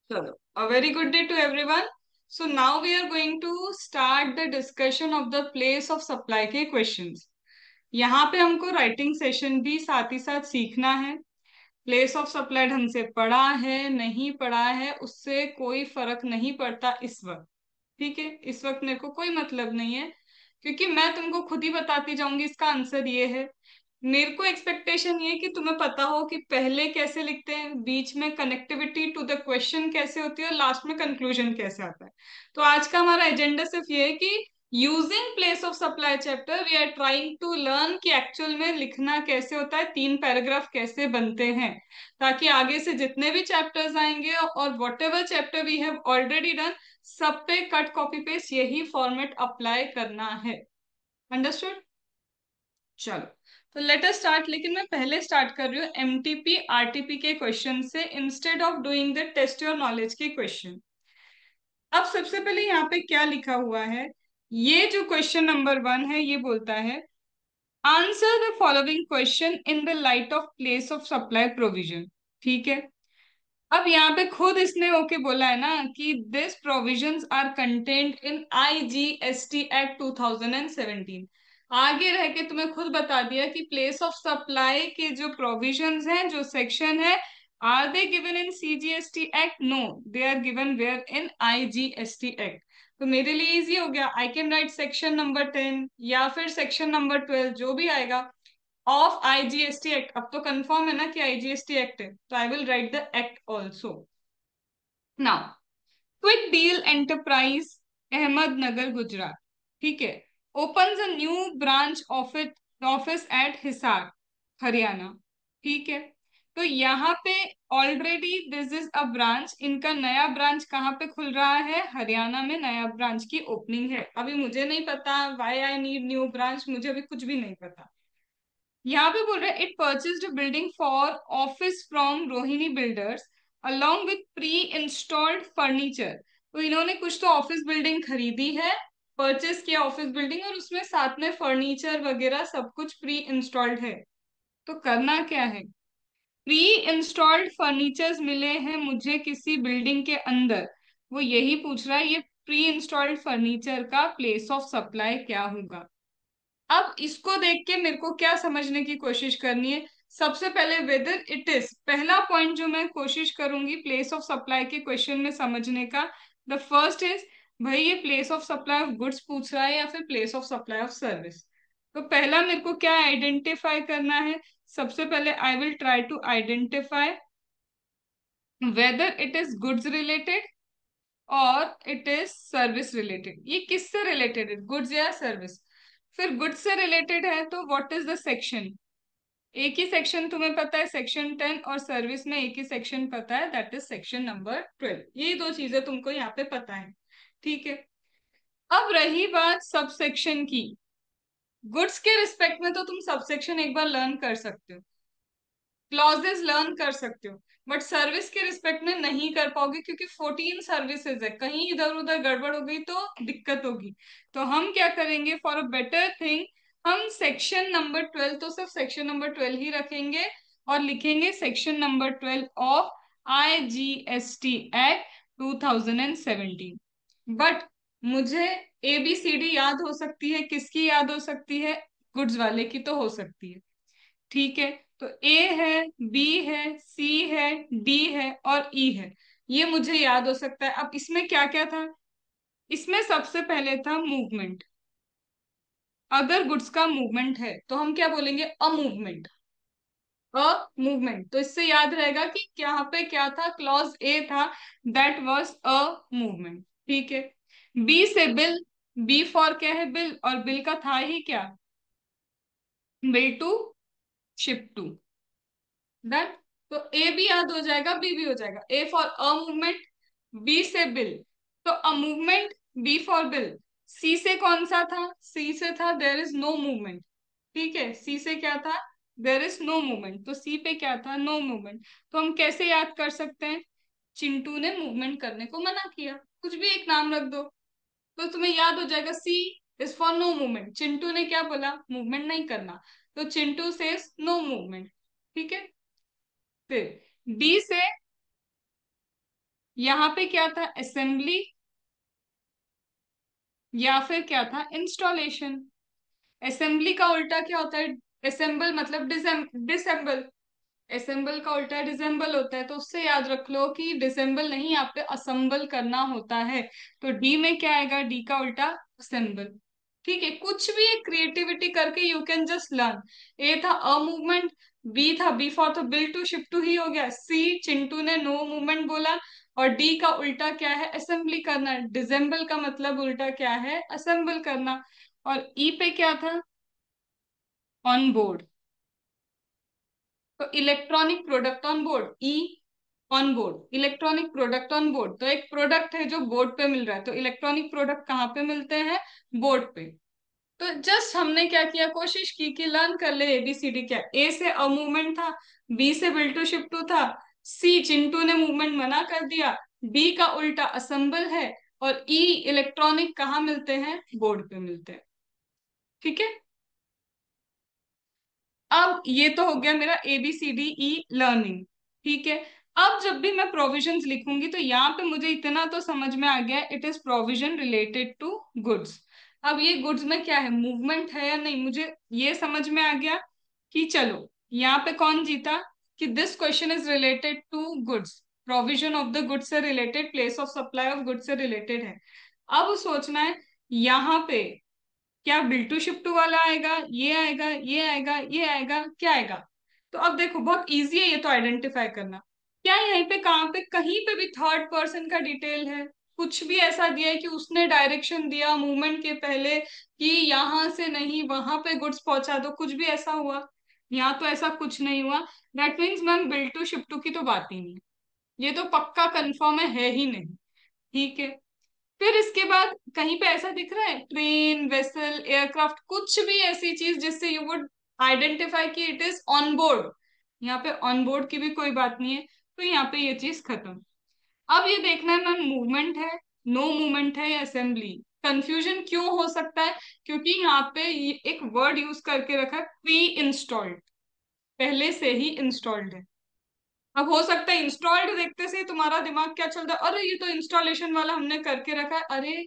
Chalo. A very good day to everyone. So now we are going to start the discussion of the place of supply के questions. यहाँ पे हमको writing session भी साथ ही साथ सीखना है. प्लेस ऑफ सप्लाई ढंग से पढ़ा है नहीं पढ़ा है उससे कोई फर्क नहीं पड़ता इस वक्त. ठीक है, इस वक्त मेरे को कोई मतलब नहीं है, क्योंकि मैं तुमको खुद ही बताती जाऊंगी इसका आंसर ये है. मेरे को एक्सपेक्टेशन ये है कि तुम्हें पता हो कि पहले कैसे लिखते हैं, बीच में कनेक्टिविटी टू द क्वेश्चन कैसे होती है और लास्ट में कंक्लूजन कैसे आता है. तो आज का हमारा एजेंडा सिर्फ ये है कि using place of supply chapter we are trying to learn कि एक्चुअल में लिखना कैसे होता है, 3 पैराग्राफ कैसे बनते हैं, ताकि आगे से जितने भी चैप्टर्स आएंगे और whatever chapter we have already done, सब पे कट कॉपी पेस्ट यही फॉर्मेट अप्लाई करना है. अंडरस्टूड? चलो, तो लेट अस स्टार्ट. लेकिन मैं पहले स्टार्ट कर रही हूँ एमटीपी आरटीपी के क्वेश्चन से instead of doing the test your knowledge के क्वेश्चन. अब सबसे पहले यहाँ पे क्या लिखा हुआ है, ये जो क्वेश्चन नंबर 1 है ये बोलता है answer the following question in the light of place of supply provision. ठीक है. अब यहाँ पे खुद इसने ओके बोला है ना कि this provisions are content in IGST act 2017. आगे रह के तुम्हें खुद बता दिया कि प्लेस ऑफ सप्लाई के जो प्रोविजंस हैं, जो सेक्शन है, are they given in CGST act? No, they are given where in IGST act. तो मेरे लिए इजी हो गया, I can write section number 10 या फिर सेक्शन नंबर 12 जो भी आएगा ऑफ आईजीएसटी एक्ट. अब तो कंफर्म है ना कि आईजीएसटी एक्ट है, तो I will write the act also. Now, quick deal enterprise Ahmednagar Gujarat, ठीक है, opens a new branch office office at Hisar Haryana. ठीक है. तो यहाँ पे already this is a branch, इनका नया ब्रांच कहाँ पे खुल रहा है? हरियाणा में नया ब्रांच की ओपनिंग है. अभी मुझे नहीं पता why I need new branch, मुझे अभी कुछ भी नहीं पता. यहाँ पे बोल रहे हैं it purchased building for office from Rohini builders along with pre installed furniture. तो इन्होंने कुछ तो ऑफिस बिल्डिंग खरीदी है, परचेज किया ऑफिस बिल्डिंग, और उसमें साथ में फर्नीचर वगैरह सब कुछ प्री इंस्टॉल्ड है. तो करना क्या है, प्री इंस्टॉल्ड फर्नीचर्स मिले हैं मुझे किसी बिल्डिंग के अंदर, वो यही पूछ रहा है ये प्री इंस्टॉल्ड फर्नीचर का प्लेस ऑफ सप्लाई क्या होगा. अब इसको देख के मेरे को क्या समझने की कोशिश करनी है, सबसे पहले वेदर इट इज, पहला पॉइंट जो मैं कोशिश करूंगी प्लेस ऑफ सप्लाई के क्वेश्चन में समझने का, द फर्स्ट इज, भाई ये place of supply of goods पूछ रहा है या फिर place of supply of service. तो पहला मेरे को क्या आइडेंटिफाई करना है, सबसे पहले I will try to identify whether it is goods related और इट इज सर्विस रिलेटेड. ये किससे रिलेटेड है, गुड्स या सर्विस? फिर गुड्स से रिलेटेड है तो व्हाट इज द सेक्शन? एक ही सेक्शन तुम्हें पता है, सेक्शन 10, और सर्विस में एक ही सेक्शन पता है, दैट इज सेक्शन नंबर 12. ये दो चीजें तुमको यहाँ पे पता है. ठीक है. अब रही बात सब सेक्शन की, गुड्स के रिस्पेक्ट में तो तुम सब सेक्शन एक बार लर्न कर सकते हो, क्लॉजेस लर्न कर सकते हो, बट सर्विस के रिस्पेक्ट में नहीं कर पाओगे क्योंकि 14 सर्विसेज है, कहीं इधर उधर गड़बड़ हो गई तो दिक्कत होगी. तो हम क्या करेंगे, फॉर अ बेटर थिंग, हम सेक्शन नंबर 12 तो सिर्फ सेक्शन नंबर 12 ही रखेंगे और लिखेंगे section number 12 of IGST act 2017. But मुझे एबीसीडी याद हो सकती है, किसकी याद हो सकती है? गुड्स वाले की तो हो सकती है. ठीक है. तो ए है, बी है, सी है, डी है और ई है, ये मुझे याद हो सकता है. अब इसमें क्या क्या था, इसमें सबसे पहले था मूवमेंट. अगर गुड्स का मूवमेंट है तो हम क्या बोलेंगे, अ मूवमेंट. अ मूवमेंट, तो इससे याद रहेगा कि यहाँ पे क्या था, क्लॉज ए था, दैट वाज अ मूवमेंट. ठीक है. बी से बिल, बी फॉर क्या है, बिल, और बिल का था ही क्या, bill to ship to. Done. तो ए भी याद हो जाएगा, बी भी हो जाएगा. A for a movement, b से बिल, तो a movement, b for bill. C से कौन सा था, सी से था देयर इज नो मूवमेंट. ठीक है, सी से क्या था, देयर इज नो मूवमेंट, तो सी पे क्या था, नो मूवमेंट. तो हम कैसे याद कर सकते हैं, चिंटू ने मूवमेंट करने को मना किया, कुछ भी एक नाम रख दो तो तुम्हें याद हो जाएगा, c is for no movement, Chintu ने क्या बोला, मूवमेंट नहीं करना, तो चिंटू से नो मूवमेंट. ठीक है. फिर डी से, यहाँ पे क्या था, असेंबली या फिर क्या था, इंस्टॉलेशन। असेंबली का उल्टा क्या होता है, असेंबल मतलब डिसेंबल। असेंबल का उल्टा डिसेंबल होता है, तो उससे याद रख लो कि डिसेंबल नहीं, यहाँ पे असेंबल करना होता है। तो डी में क्या आएगा, डी का उल्टा असेंबल। ठीक है, कुछ भी एक क्रिएटिविटी करके यू कैन जस्ट लर्न। ए था अ मूवमेंट, बी था बी फॉर तो बिल टू शिप टू ही हो गया, सी चिंटू ने नो मूवमेंट बोला, और डी का उल्टा क्या है, असेंबली करना। डिसेंबल का मतलब उल्टा क्या है, असेंबल करना। और ई पे क्या था, ऑन बोर्ड। तो electronic product on board, E on board, electronic product on board, तो एक प्रोडक्ट है जो बोर्ड पे मिल रहा है, तो इलेक्ट्रॉनिक प्रोडक्ट कहाँ पे मिलते हैं, बोर्ड पे। तो जस्ट हमने क्या किया, कोशिश की कि लर्न कर ले एबीसीडी क्या। ए से अ मूवमेंट था, बी से बिल टू शिप टू था, सी चिंटू ने मूवमेंट मना कर दिया, डी का उल्टा असेंबल है, और ई इलेक्ट्रॉनिक कहाँ मिलते हैं, बोर्ड पे मिलते हैं। ठीक है, अब ये तो हो गया मेरा A B C D E learning. ठीक है, अब जब भी मैं प्रोविजंस लिखूंगी तो यहाँ पे मुझे इतना तो समझ में आ गया, it is provision related to goods. अब ये गुड्स में क्या है, मूवमेंट है या नहीं, मुझे ये समझ में आ गया कि चलो यहाँ पे कौन जीता, कि this question is related to goods, provision of the goods से related, place of supply of goods से रिलेटेड है। अब सोचना है यहाँ पे क्या बिल्टू शिफ्टू वाला आएगा, ये आएगा, ये आएगा, ये आएगा, क्या आएगा। तो अब देखो बहुत इजी है ये तो आइडेंटिफाई करना। क्या यहीं पे कहाँ पे कहीं पे भी थर्ड पर्सन का डिटेल है, कुछ भी ऐसा दिया है कि उसने डायरेक्शन दिया मूवमेंट के पहले कि यहाँ से नहीं वहां पे गुड्स पहुंचा दो, कुछ भी ऐसा हुआ, यहाँ तो ऐसा कुछ नहीं हुआ। दैट मीन्स मैम बिल्टू शिफ्टू की तो बात ही नहीं है, ये तो पक्का कंफर्म है ही नहीं। ठीक है, फिर इसके बाद कहीं पे ऐसा दिख रहा है, ट्रेन वेसल एयरक्राफ्ट, कुछ भी ऐसी चीज जिससे यू वुड आइडेंटिफाई कि इट इज ऑन बोर्ड, यहाँ पे ऑन बोर्ड की भी कोई बात नहीं है, तो यहाँ पे ये चीज खत्म। अब ये देखना है मैम मूवमेंट है, नो मूवमेंट है या असेंबली। कंफ्यूजन क्यों हो सकता है, क्योंकि यहाँ पे ये एक वर्ड यूज करके रखा है प्री इंस्टॉल्ड, पहले से ही इंस्टॉल्ड है। अब हो सकता है इंस्टॉल्ड देखते से ही तुम्हारा दिमाग क्या चलता है, अरे ये तो इंस्टॉलेशन वाला हमने करके रखा है। अरे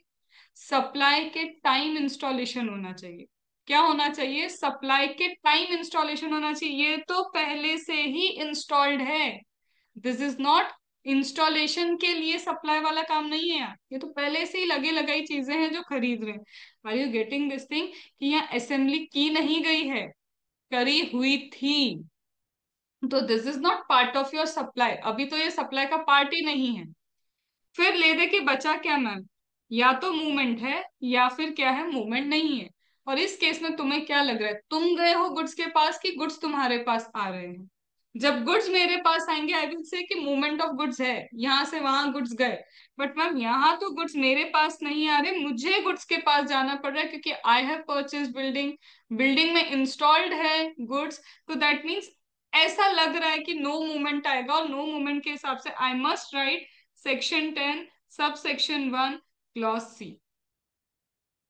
सप्लाई के टाइम इंस्टॉलेशन होना चाहिए, क्या होना चाहिए, सप्लाई के टाइम इंस्टॉलेशन होना चाहिए, ये तो पहले से ही इंस्टॉल्ड है। दिस इज नॉट इंस्टॉलेशन के लिए सप्लाई वाला काम नहीं है यार, ये तो पहले से ही लगे लगाई चीजें हैं जो खरीद रहे हैं। Are you getting this thing, कि यहाँ असेंबली की नहीं गई है, करी हुई थी। तो this is not part of your supply, अभी तो ये सप्लाई का पार्ट ही नहीं है। फिर ले दे के बचा क्या मैम, या तो मूवमेंट है या फिर क्या है, मूवमेंट नहीं है। और इस केस में तुम्हें क्या लग रहा है, तुम गए हो गुड्स के पास कि गुड्स तुम्हारे पास आ रहे हैं। जब गुड्स मेरे पास आएंगे आई विल से कि मूवमेंट ऑफ गुड्स है, यहाँ से वहां गुड्स गए। बट मैम यहाँ तो गुड्स मेरे पास नहीं आ रहे, मुझे गुड्स के पास जाना पड़ रहा है क्योंकि I have purchase building, building में इंस्टॉल्ड है गुड्स। तो दैट मीन्स ऐसा लग रहा है कि नो मूवमेंट आएगा, और नो मूवमेंट के हिसाब से I must write section 10 sub section 1 clause C.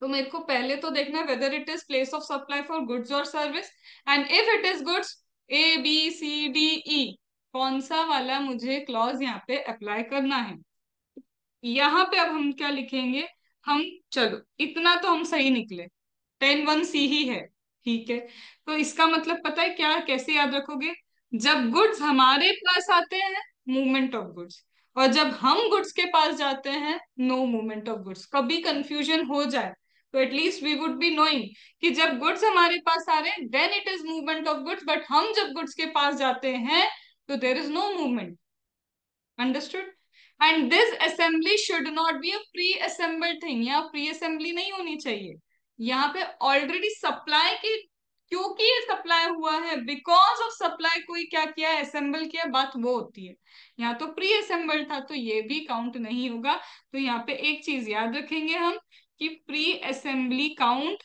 तो मेरे को पहले तो देखना है whether it is place of supply for goods और service, and if it is goods, a B C D e, कौन सा वाला मुझे क्लॉज यहाँ पे अप्लाई करना है। यहाँ पे अब हम क्या लिखेंगे, हम, चलो इतना तो हम सही निकले, 10(1)(c) ही है। ठीक है, तो इसका मतलब पता है क्या, कैसे याद रखोगे, जब गुड्स हमारे पास आते हैं मूवमेंट ऑफ गुड्स, और जब हम गुड्स के पास जाते हैं नो मूवमेंट ऑफ गुड्स। कभी कंफ्यूजन हो जाए तो at least we would be knowing कि जब गुड्स हमारे पास आ रहे हैं then it is movement of goods, but हम जब गुड्स के पास जाते हैं तो there is no movement. Understood. And this assembly should not be a pre assembled thing, या प्री असेंबली नहीं होनी चाहिए। यहाँ पे ऑलरेडी सप्लाई की, क्योंकि ये सप्लाई हुआ है, बिकॉज ऑफ सप्लाई कोई क्या किया है, असेंबल किया, बात वो होती है। यहाँ तो प्री असेंबल्ड था तो ये भी काउंट नहीं होगा। तो यहाँ पे एक चीज याद रखेंगे हम, कि प्री असेंबली काउंट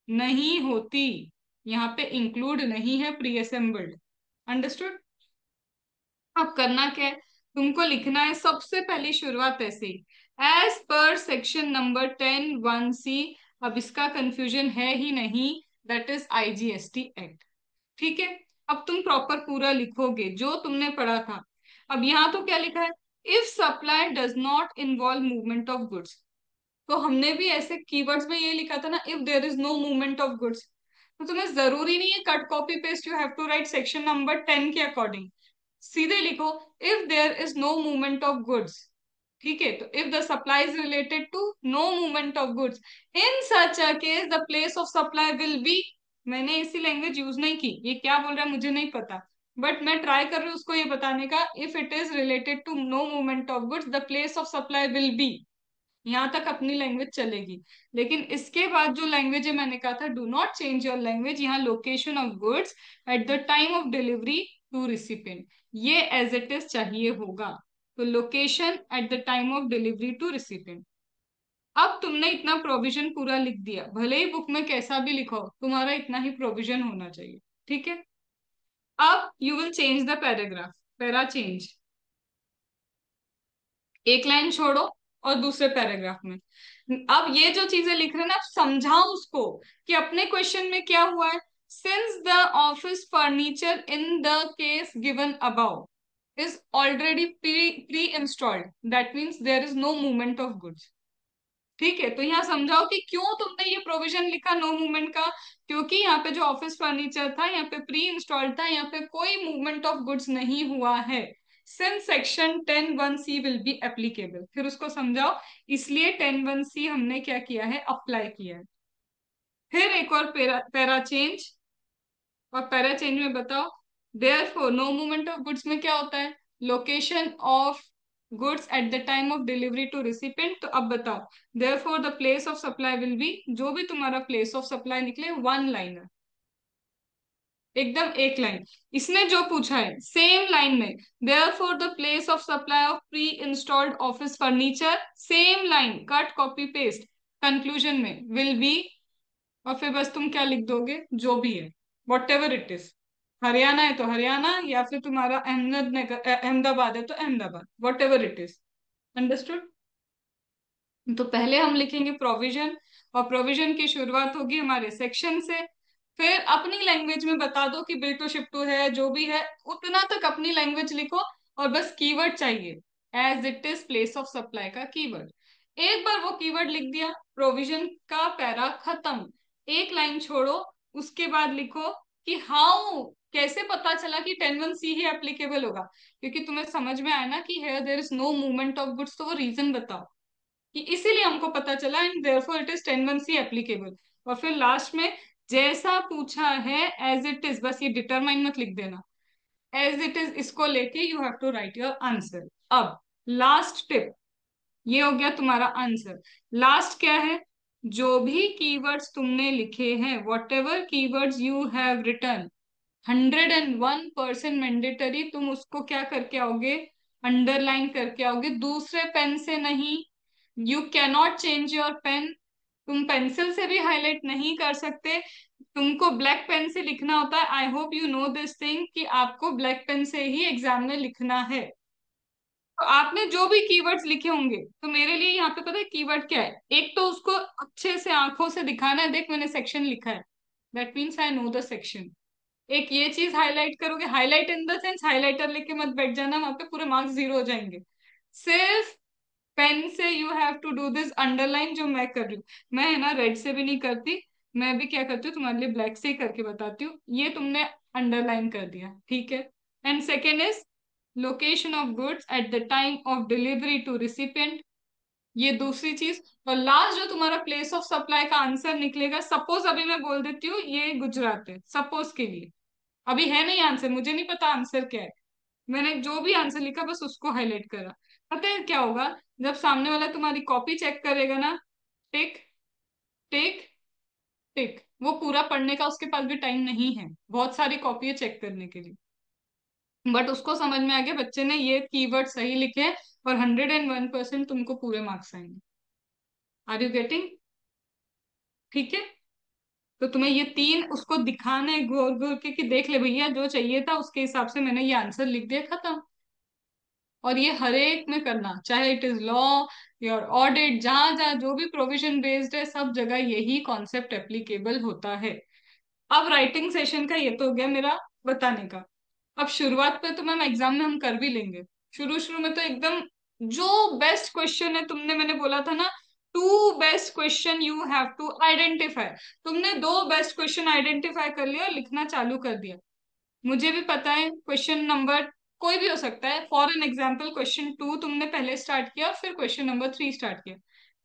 नहीं होती, यहाँ पे इंक्लूड नहीं है प्री असेंबल्ड। अंडरस्टूड। अब करना क्या है, तुमको लिखना है सबसे पहली शुरुआत ऐसे ही, एज पर सेक्शन नंबर 10(1)(c)। अब इसका कंफ्यूजन है ही नहीं, दैट इज आईजीएसटी एक्ट। ठीक है, अब तुम प्रॉपर पूरा लिखोगे जो तुमने पढ़ा था। अब यहाँ तो क्या लिखा है, if supply does not involve movement of goods. तो हमने भी ऐसे कीवर्ड्स में ये लिखा था ना, if there is no movement of goods. तो तुम्हें जरूरी नहीं है cut copy paste, you have to write section number 10 के अकॉर्डिंग। सीधे लिखो if there is no movement of goods. ठीक है, तो if the supply is related to no movement of goods, in such a case the place of supply will be. मैंने ऐसी language use नहीं की, ये क्या बोल रहा है मुझे नहीं पता, बट मैं ट्राई कर रही हूँ उसको ये बताने का। If it is related to no movement of goods the place of supply will be. यहाँ तक अपनी लैंग्वेज चलेगी। लेकिन इसके बाद जो लैंग्वेज है मैंने कहा था do not change your language, यहाँ location of goods at the time of delivery to recipient, ये एज इट इज चाहिए होगा। तो location at the time of delivery to recipient. अब तुमने इतना प्रोविजन पूरा लिख दिया, भले ही बुक में कैसा भी लिखो तुम्हारा इतना ही प्रोविजन होना चाहिए। ठीक है, अब you will change the paragraph. Para change, एक लाइन छोड़ो और दूसरे पैराग्राफ में अब ये जो चीजें लिख रहे हैं ना, आप समझाओ उसको कि अपने क्वेश्चन में क्या हुआ है। Since the office furniture in the case given above is already pre installed, that means there is no movement of goods. ठीक है, तो यहाँ समझाओ कि क्यों तुमने ये प्रोविजन लिखा नो मूवमेंट का। क्योंकि यहाँ पे जो ऑफिस फर्नीचर था यहाँ पे प्री इंस्टॉल्ड था, यहाँ पे कोई मूवमेंट ऑफ गुड्स नहीं हुआ है। Since section 10(1)(c will be applicable, फिर उसको समझाओ, इसलिए 10(1)(c हमने क्या किया है, अप्लाई किया है। फिर एक और पैरा चेंज, और पैरा चेंज में बताओ therefore no movement of goods में क्या होता है, location of goods at the time of delivery to recipient. तो अब बताओ therefore the place of supply will be, जो भी तुम्हारा प्लेस ऑफ सप्लाई निकले वन लाइनर, एकदम एक लाइन। इसमें जो पूछा है सेम लाइन में therefore the place of supply of pre installed office furniture, same line cut copy paste, conclusion में विल बी, और फिर बस तुम क्या लिख दोगे, जो भी है what ever it is. Haryana है तो हरियाणा, या फिर तुम्हारा अहमदाबाद है तो Ahmedabad, what ever it is. Understood. तो पहले हम लिखेंगे प्रोविजन, और प्रोविजन की शुरुआत होगी हमारे सेक्शन से। फिर अपनी लैंग्वेज में बता दो कि बिल टू शिप टू है, जो भी है उतना तक अपनी लैंग्वेज लिखो, और बस कीवर्ड चाहिए as it is place of supply का कीवर्ड। एक बार वो कीवर्ड लिख दिया, प्रोविजन का पैरा खत्म। एक लाइन छोड़ो, उसके बाद लिखो कि हाउ, कैसे पता चला कि 10(1)(c ही एप्लीकेबल होगा। क्योंकि तुम्हें समझ में आया ना कि here there is no movement of goods, तो वो रीजन बताओ कि इसीलिए हमको पता चला and therefore it is 10(1)(c applicable. और फिर लास्ट में जैसा पूछा है एज इट इज, बस ये डिटरमाइन मत लिख देना, एज इट इज इसको लेके you have to write your answer. अब लास्ट टिप, ये हो गया तुम्हारा आंसर। लास्ट क्या है, जो भी कीवर्ड्स तुमने लिखे हैं, what ever keywords you have return, 101% mandatory तुम उसको क्या करके आओगे, अंडरलाइन करके आओगे, दूसरे पेन से नहीं। You cannot change your pen, तुम पेंसिल से भी हाईलाइट नहीं कर सकते, तुमको ब्लैक पेन से लिखना होता है। I hope you know this thing कि आपको ब्लैक पेन से ही एग्जाम में लिखना है। तो आपने जो भी कीवर्ड्स लिखे होंगे, तो मेरे लिए यहाँ पे पता है कीवर्ड क्या है, एक तो उसको अच्छे से आंखों से दिखाना है, देख मैंने सेक्शन लिखा है, that means I know the section. एक ये चीज हाईलाइट करोगे, highlight in the sense highlighter लेके मत बैठ जाना, वहां पे पूरे मार्क्स 0 हो जाएंगे। सिर्फ पेन से you have to do this underline, जो मैं कर रही हूँ। मैं है ना रेड से भी नहीं करती, मैं भी क्या करती हूँ तुम्हारे लिए ब्लैक से ही करके बताती हूँ। ये तुमने अंडरलाइन कर दिया, ठीक है। And second is location of goods at the time of delivery to recipient, ये दूसरी चीज। और लास्ट जो तुम्हारा प्लेस ऑफ सप्लाई का आंसर निकलेगा, सपोज अभी मैं बोल देती हूँ ये गुजरात है, सपोज के लिए, अभी है नहीं आंसर, मुझे नहीं पता आंसर क्या है, मैंने जो भी आंसर लिखा बस उसको हाईलाइट करा। पता है क्या होगा, जब सामने वाला तुम्हारी कॉपी चेक करेगा ना, टिक टिक टिक, वो पूरा पढ़ने का उसके पास भी टाइम नहीं है, बहुत सारी कॉपी है चेक करने के लिए। बट उसको समझ में आ गया बच्चे ने ये कीवर्ड सही लिखे हैं, और 101% तुमको पूरे मार्क्स आएंगे। Are you getting? ठीक है, तो तुम्हें ये तीन उसको दिखाना है घोर घोर के कि देख ले भैया, जो चाहिए था उसके हिसाब से मैंने ये आंसर लिख दिया, खत्म। और ये हर एक में करना, चाहे it is law your audit, जहां जहां जो भी प्रोविजन बेस्ड है सब जगह यही कॉन्सेप्ट एप्लीकेबल होता है। अब राइटिंग सेशन का ये तो हो गया मेरा बताने का। अब शुरुआत पे तो मैम एग्जाम में हम कर भी लेंगे, शुरू शुरू में तो एकदम जो बेस्ट क्वेश्चन है, तुमने, मैंने बोला था ना, two best question you have to identify. तुमने दो बेस्ट क्वेश्चन आइडेंटिफाई कर लिया और लिखना चालू कर दिया। मुझे भी पता है क्वेश्चन नंबर कोई भी हो सकता है। For an example question two तुमने पहले स्टार्ट किया, फिर क्वेश्चन नंबर थ्री स्टार्ट किया।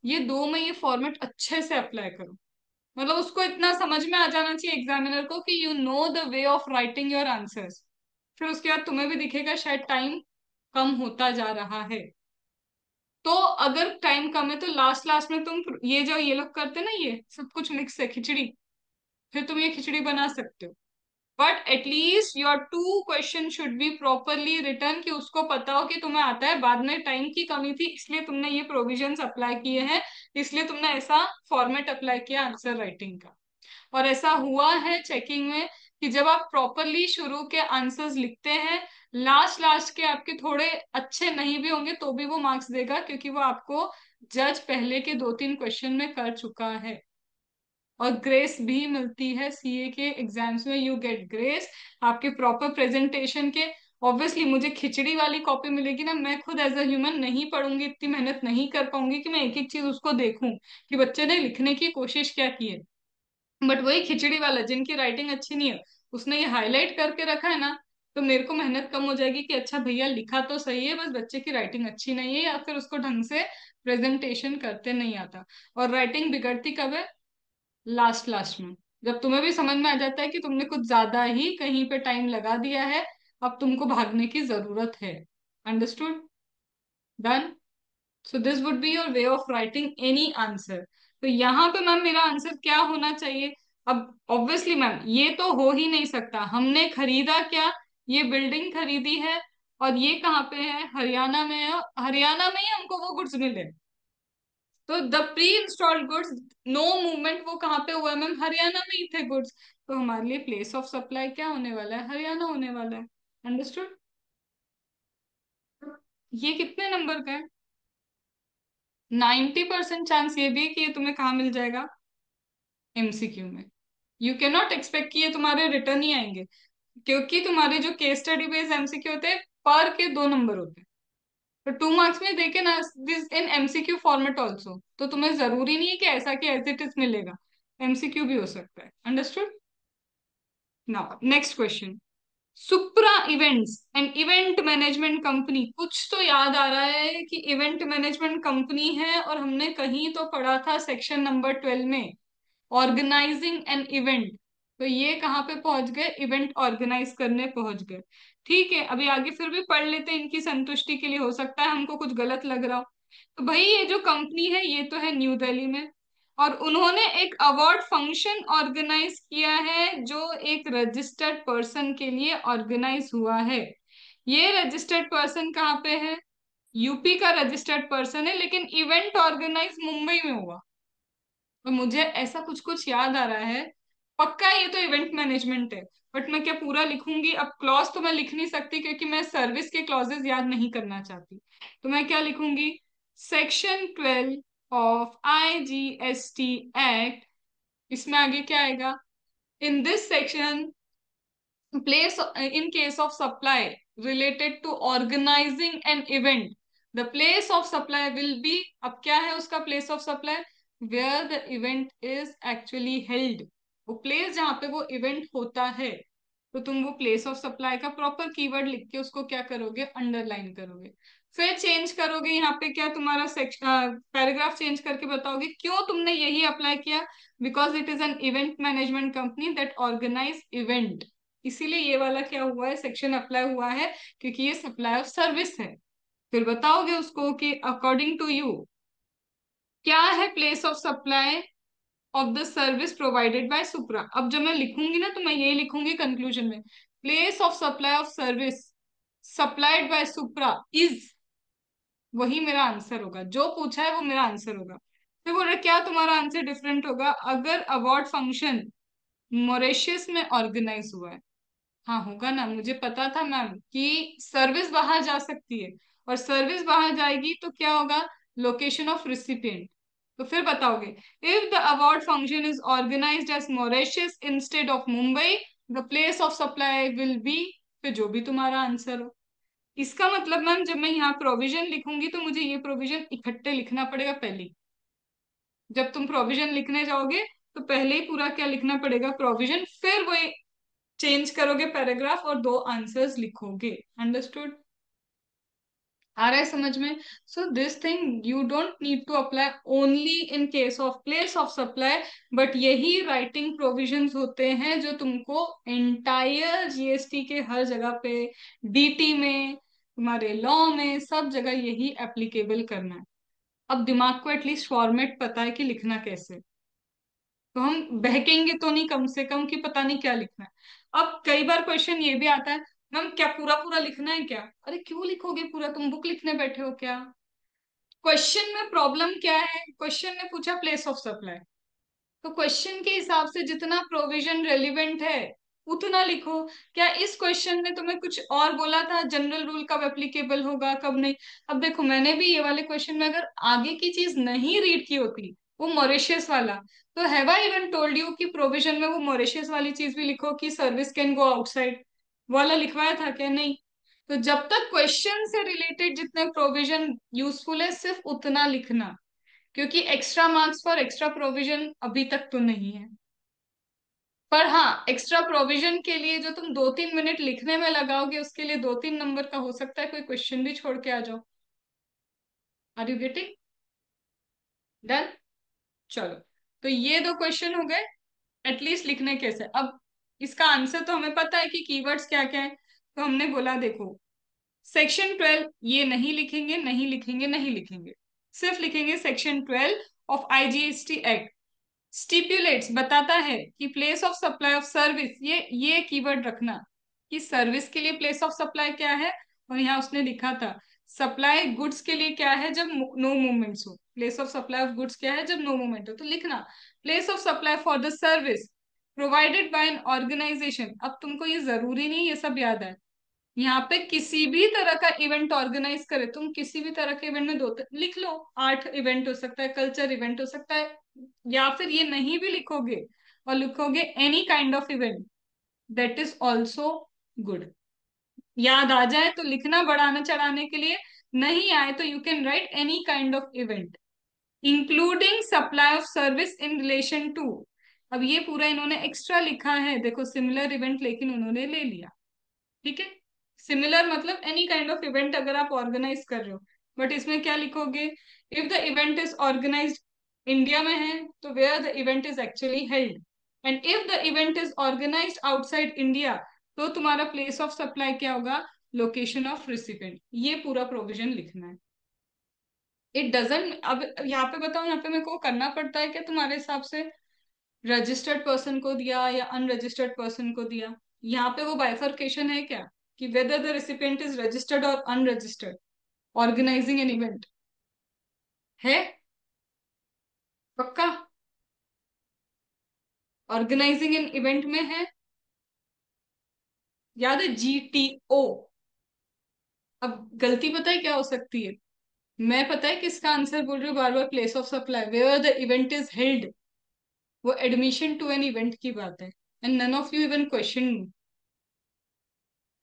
ये दो में ये फॉर्मेट अच्छे से अप्लाई करो। मतलब उसको इतना समझ में आ जाना चाहिए एग्जामिनर को कि you know the way of writing your answers. फिर उसके बाद तुम्हें भी दिखेगा शायद टाइम कम होता जा रहा है। तो अगर टाइम कम है तो लास्ट लास्ट में तुम ये जो ये लोग करते ना, ये सब कुछ मिक्स है खिचड़ी, फिर तुम ये खिचड़ी बना सकते हो। But at least your two question should be properly return, कि उसको पता हो कि तुम्हें आता है। बाद में टाइम की कमी थी इसलिए तुमने ये प्रोविजंस अप्लाई किए हैं, इसलिए तुमने ऐसा फॉर्मेट अप्लाई किया आंसर राइटिंग का। और ऐसा हुआ है चेकिंग में कि जब आप प्रॉपरली शुरू के आंसर्स लिखते हैं, लास्ट लास्ट के आपके थोड़े अच्छे नहीं भी होंगे तो भी वो मार्क्स देगा, क्योंकि वो आपको जज पहले के दो तीन क्वेश्चन में कर चुका है। और ग्रेस भी मिलती है सीए के एग्जाम्स में, यू गेट ग्रेस आपके प्रॉपर प्रेजेंटेशन के। ऑब्वियसली मुझे खिचड़ी वाली कॉपी मिलेगी ना, मैं खुद एज अ ह्यूमन नहीं पढ़ूंगी, इतनी मेहनत नहीं कर पाऊंगी कि मैं एक एक चीज उसको देखूं कि बच्चे ने लिखने की कोशिश क्या की है। बट वही खिचड़ी वाला जिनकी राइटिंग अच्छी नहीं है, उसने ये हाईलाइट करके रखा है ना, तो मेरे को मेहनत कम हो जाएगी कि अच्छा भैया लिखा तो सही है, बस बच्चे की राइटिंग अच्छी नहीं है या फिर उसको ढंग से प्रेजेंटेशन करते नहीं आता। और राइटिंग बिगड़ती कब है? लास्ट लास्ट में, जब तुम्हें भी समझ में आ जाता है कि तुमने कुछ ज्यादा ही कहीं पे टाइम लगा दिया है, अब तुमको भागने की जरूरत है। Understood? Done? So this would be your way of writing any answer. तो यहाँ पे मैम मेरा आंसर क्या होना चाहिए? अब ऑब्वियसली मैम ये तो हो ही नहीं सकता, हमने खरीदा क्या? ये बिल्डिंग खरीदी है, और ये कहाँ पे है? हरियाणा में है। हरियाणा में ही हमको वो गुड्स मिले। तो the pre installed goods, no movement, वो कहाँ पे हुआ है मैम? हरियाणा में ही थे गुड्स। तो हमारे लिए प्लेस ऑफ सप्लाई क्या होने वाला है? हरियाणा होने वाला है। अंडरस्टूड? ये कितने नंबर का है? 90% चांस ये भी है कि ये तुम्हें कहाँ मिल जाएगा? एमसीक्यू में। यू कैन नॉट एक्सपेक्ट कि ये तुम्हारे रिटर्न ही आएंगे, क्योंकि तुम्हारे जो केस स्टडी बेस्ड एमसीक्यू होते हैं पर के 2 नंबर होते हैं। तो 2 मार्क्स में देखे ना, this in MCQ format also, तो तुम्हें जरूरी नहीं है कि ऐसा कि एज इट इज मिलेगा, एमसीक्यू भी हो सकता है। Understood? Now next question. Supra events and event management company, कुछ तो याद आ रहा है कि इवेंट मैनेजमेंट कंपनी है, और हमने कहीं तो पढ़ा था सेक्शन नंबर 12 में ऑर्गेनाइजिंग एन इवेंट। तो ये कहाँ पे पहुंच गए? इवेंट ऑर्गेनाइज करने पहुंच गए। ठीक है, अभी आगे फिर भी पढ़ लेते हैं, इनकी संतुष्टि के लिए हो सकता है हमको कुछ गलत लग रहा हो। तो भाई ये जो कंपनी है ये तो है न्यू दिल्ली में, और उन्होंने एक अवार्ड फंक्शन ऑर्गेनाइज किया है जो एक रजिस्टर्ड पर्सन के लिए ऑर्गेनाइज हुआ है। ये रजिस्टर्ड पर्सन कहाँ पे है? यूपी का रजिस्टर्ड पर्सन है, लेकिन इवेंट ऑर्गेनाइज मुंबई में हुआ। तो मुझे ऐसा कुछ कुछ याद आ रहा है, पक्का ये तो इवेंट मैनेजमेंट है। बट मैं क्या पूरा लिखूंगी? अब क्लॉज तो मैं लिख नहीं सकती क्योंकि मैं सर्विस के क्लॉजेस याद नहीं करना चाहती। तो मैं क्या लिखूंगी? सेक्शन 12 ऑफ IGST एक्ट, इसमें आगे क्या आएगा? In this section, place in case of supply related to organizing an event, the place of supply will be, अब क्या है उसका place of supply? Where the event is actually held, वो place जहाँ पे वो event होता है। तो तुम वो प्लेस ऑफ सप्लाई का प्रॉपर कीवर्ड लिख के उसको क्या करोगे? अंडरलाइन करोगे। फिर चेंज करोगे यहाँ पे क्या, तुम्हारा सेक्शन पैराग्राफ चेंज करके बताओगे क्यों तुमने यही अप्लाई किया। Because it is an event management company that organise event, इसीलिए ये वाला क्या हुआ है? सेक्शन अप्लाई हुआ है, क्योंकि ये सप्लाई ऑफ सर्विस है। फिर बताओगे उसको कि अकॉर्डिंग टू यू क्या है place of supply of the service provided by Supra. अब जब मैं लिखूंगी ना तो मैं यही लिखूंगी कंक्लूजन में, place of supply of service supplied by supra is, वही मेरा आंसर होगा। जो पूछा है वो मेरा आंसर होगा। फिर बोल रहे क्या तुम्हारा आंसर डिफरेंट होगा? अगर अवार्ड फंक्शन मॉरिशस में ऑर्गेनाइज हुआ है। हाँ होगा ना, मुझे पता था मैम कि सर्विस बाहर जा सकती है, और सर्विस बाहर जाएगी तो क्या होगा? Location of recipient. तो फिर बताओगे, if the award function is organised as Mauritius instead of Mumbai, the place of supply will be, फिर जो भी तुम्हारा आंसर हो। इसका मतलब मैम जब मैं यहाँ प्रोविजन लिखूंगी तो मुझे ये प्रोविजन इकट्ठे लिखना पड़ेगा पहले। जब तुम प्रोविजन लिखने जाओगे तो पहले ही पूरा क्या लिखना पड़ेगा, प्रोविजन, फिर वो चेंज करोगे पैराग्राफ और दो आंसर्स लिखोगे। अंडरस्टूड? आ रहा है समझ में? So this thing you don't need to apply only in case of place of supply, but यही राइटिंग प्रोविजंस होते हैं जो तुमको एंटायर जीएसटी के हर जगह पे, डीटी में, तुम्हारे लॉ में, सब जगह यही एप्लीकेबल करना है। अब दिमाग को एटलीस्ट फॉर्मेट पता है कि लिखना कैसे, तो हम बहकेंगे तो नहीं कम से कम कि पता नहीं क्या लिखना है। अब कई बार क्वेश्चन ये भी आता है, मैम क्या पूरा पूरा लिखना है क्या? अरे क्यों लिखोगे पूरा, तुम बुक लिखने बैठे हो क्या? क्वेश्चन में प्रॉब्लम क्या है, क्वेश्चन ने पूछा प्लेस ऑफ सप्लाई, तो क्वेश्चन के हिसाब से जितना प्रोविजन रेलिवेंट है उतना लिखो। क्या इस क्वेश्चन में तुम्हें कुछ और बोला था जनरल रूल कब एप्लीकेबल होगा कब नहीं? अब देखो मैंने भी ये वाले क्वेश्चन में अगर आगे की चीज नहीं रीड की होती, वो मॉरिशियस वाला, तो have I even told you कि प्रोविजन में वो मॉरिशियस वाली चीज भी लिखो कि सर्विस कैन गो आउटसाइड वाला लिखवाया था क्या? नहीं। तो जब तक क्वेश्चन से रिलेटेड जितने प्रोविजन यूजफुल है सिर्फ उतना लिखना, क्योंकि extra marks for extra provision अभी तक तो नहीं है। पर हाँ, एक्स्ट्रा प्रोविजन के लिए जो तुम 2-3 मिनट लिखने में लगाओगे उसके लिए 2-3 नंबर का हो सकता है कोई क्वेश्चन भी छोड़ के आ जाओ। Are you getting? डन। चलो, तो ये दो क्वेश्चन हो गए एटलीस्ट लिखने कैसे। अब इसका आंसर तो हमें पता है कि कीवर्ड्स क्या क्या है, तो हमने बोला देखो सेक्शन 12 ये नहीं लिखेंगे, नहीं लिखेंगे, नहीं लिखेंगे, सिर्फ लिखेंगे सेक्शन 12 ऑफ आईजीएसटी एक्ट स्टिपुलेट्स, बताता है कि place of supply of service, ये कीवर्ड रखना कि सर्विस के लिए प्लेस ऑफ सप्लाई क्या है, और यहाँ उसने लिखा था सप्लाई गुड्स के लिए क्या है जब नो मूवमेंट्स हो, place of supply of goods क्या है जब नो मूवमेंट हो, तो लिखना place of supply for the service provided by an organisation. अब तुमको ये जरूरी नहीं ये सब याद है, यहाँ पे किसी भी तरह का इवेंट ऑर्गेनाइज करे, तुम किसी भी तरह के इवेंट में दो लिख लो, आर्ट इवेंट हो सकता है, कल्चर इवेंट हो सकता है, या फिर ये नहीं भी लिखोगे और लिखोगे any kind of event, that is also good. याद आ जाए तो लिखना बढ़ाना चढ़ाने के लिए, नहीं आए तो you can write any kind of event including supply of service in relation to. अब ये पूरा इन्होंने एक्स्ट्रा लिखा है देखो, सिमिलर इवेंट, लेकिन उन्होंने ले लिया, ठीक है। सिमिलर मतलब एनी काइंड ऑफ इवेंट अगर आप ऑर्गेनाइज कर रहे हो, बट इसमें क्या लिखोगे, if the event is organised India में है तो where the event is actually held, and if the event is organised outside India तो तुम्हारा प्लेस ऑफ सप्लाई क्या होगा, लोकेशन ऑफ रिसिपेंट। ये पूरा प्रोविजन लिखना है। इट डजेंट, अब यहाँ पे बताओ, यहाँ पे मेरे को करना पड़ता है क्या तुम्हारे हिसाब से, रजिस्टर्ड पर्सन को दिया या अनरजिस्टर्ड पर्सन को दिया? यहाँ पे वो बाइफर्केशन है क्या कि whether the recipient is registered और अनरजिस्टर्ड ऑर्गेनाइजिंग एन इवेंट? है पक्का? ऑर्गेनाइजिंग एन इवेंट में है, याद है जीटीओ। अब गलती पता है क्या हो सकती है, मैं पता है किसका आंसर बोल रही हूँ बार बार, place of supply where the event is held, वो एडमिशन टू एन इवेंट की बात है, and none of you even question.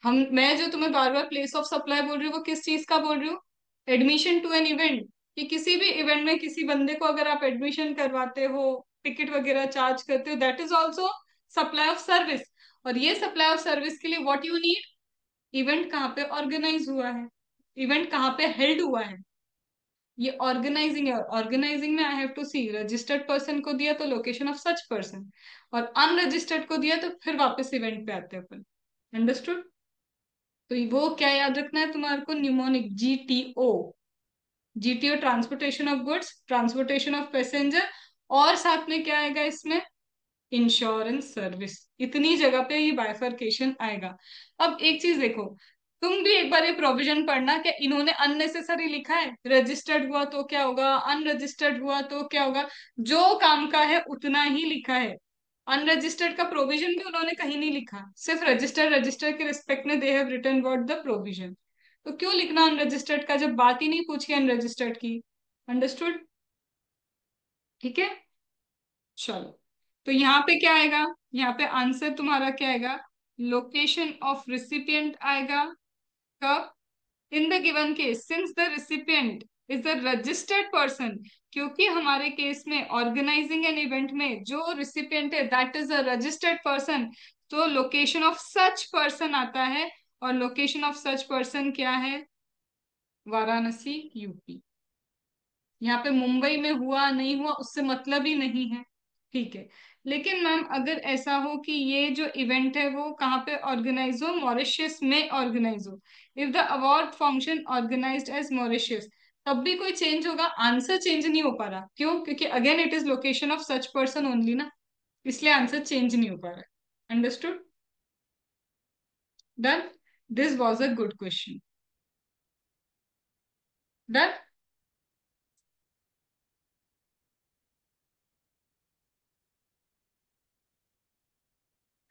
मैं जो तुम्हें बार बार प्लेस ऑफ सप्लाई बोल रही हूँ वो किस चीज का बोल रही हूँ, एडमिशन टू एन इवेंट, कि किसी भी इवेंट में किसी बंदे को अगर आप एडमिशन करवाते हो, टिकट वगैरह चार्ज करते हो, that is also supply of service. और ये सप्लाई ऑफ सर्विस के लिए व्हाट यू नीड, इवेंट कहाँ पे ऑर्गेनाइज हुआ है, इवेंट कहाँ पे हेल्ड हुआ है, ये ऑर्गेनाइजिंग है। ऑर्गेनाइजिंग में I have to see registered person को दिया तो लोकेशन ऑफ सच पर्सन, और अनरजिस्टर्ड को दिया तो फिर वापस इवेंट पे आते हैं अपन। अंडरस्टूड? तो वो क्या याद रखना है तुम्हारे को, mnemonic GTO, GTO transportation of goods, transportation of passenger, और साथ में क्या आएगा इसमें, इंश्योरेंस सर्विस। इतनी जगह पे ये बाइफर्केशन आएगा। अब एक चीज देखो, तुम भी एक बार ये प्रोविजन पढ़ना कि इन्होंने अननेसेसरी लिखा है, रजिस्टर्ड हुआ तो क्या होगा, अनरजिस्टर्ड हुआ तो क्या होगा, जो काम का है उतना ही लिखा है। अनरजिस्टर्ड का प्रोविजन भी उन्होंने कहीं नहीं लिखा, सिर्फ रजिस्टर्ड रजिस्टर के रिस्पेक्ट में they have written what the provision. तो क्यों लिखना अनरजिस्टर्ड का जब बात ही नहीं पूछी अनरजिस्टर्ड की? अंडरस्टूड? ठीक है, चलो। तो यहाँ पे क्या आएगा, यहाँ पे आंसर तुम्हारा क्या आएगा, लोकेशन ऑफ रिसिपिएंट आएगा। कब? In the given case since the recipient is the registered person, क्योंकि हमारे केस में ऑर्गेनाइजिंग एन इवेंट में जो रिसिपिएंट है that is a registered person, तो लोकेशन ऑफ सच पर्सन आता है, और लोकेशन ऑफ सच पर्सन क्या है? वाराणसी, यूपी। यहाँ पे मुंबई में हुआ नहीं हुआ उससे मतलब ही नहीं है, ठीक है। लेकिन मैम अगर ऐसा हो कि ये जो इवेंट है वो कहाँ पे ऑर्गेनाइज हो, मॉरिशियस में ऑर्गेनाइज हो, if the award function organised as Mauritius, तब भी कोई चेंज होगा? आंसर चेंज नहीं हो पा रहा, क्यों? क्योंकि again it is location of such person only ना, इसलिए आंसर चेंज नहीं हो पा रहा है। Understood? Done? This was a good question. Done?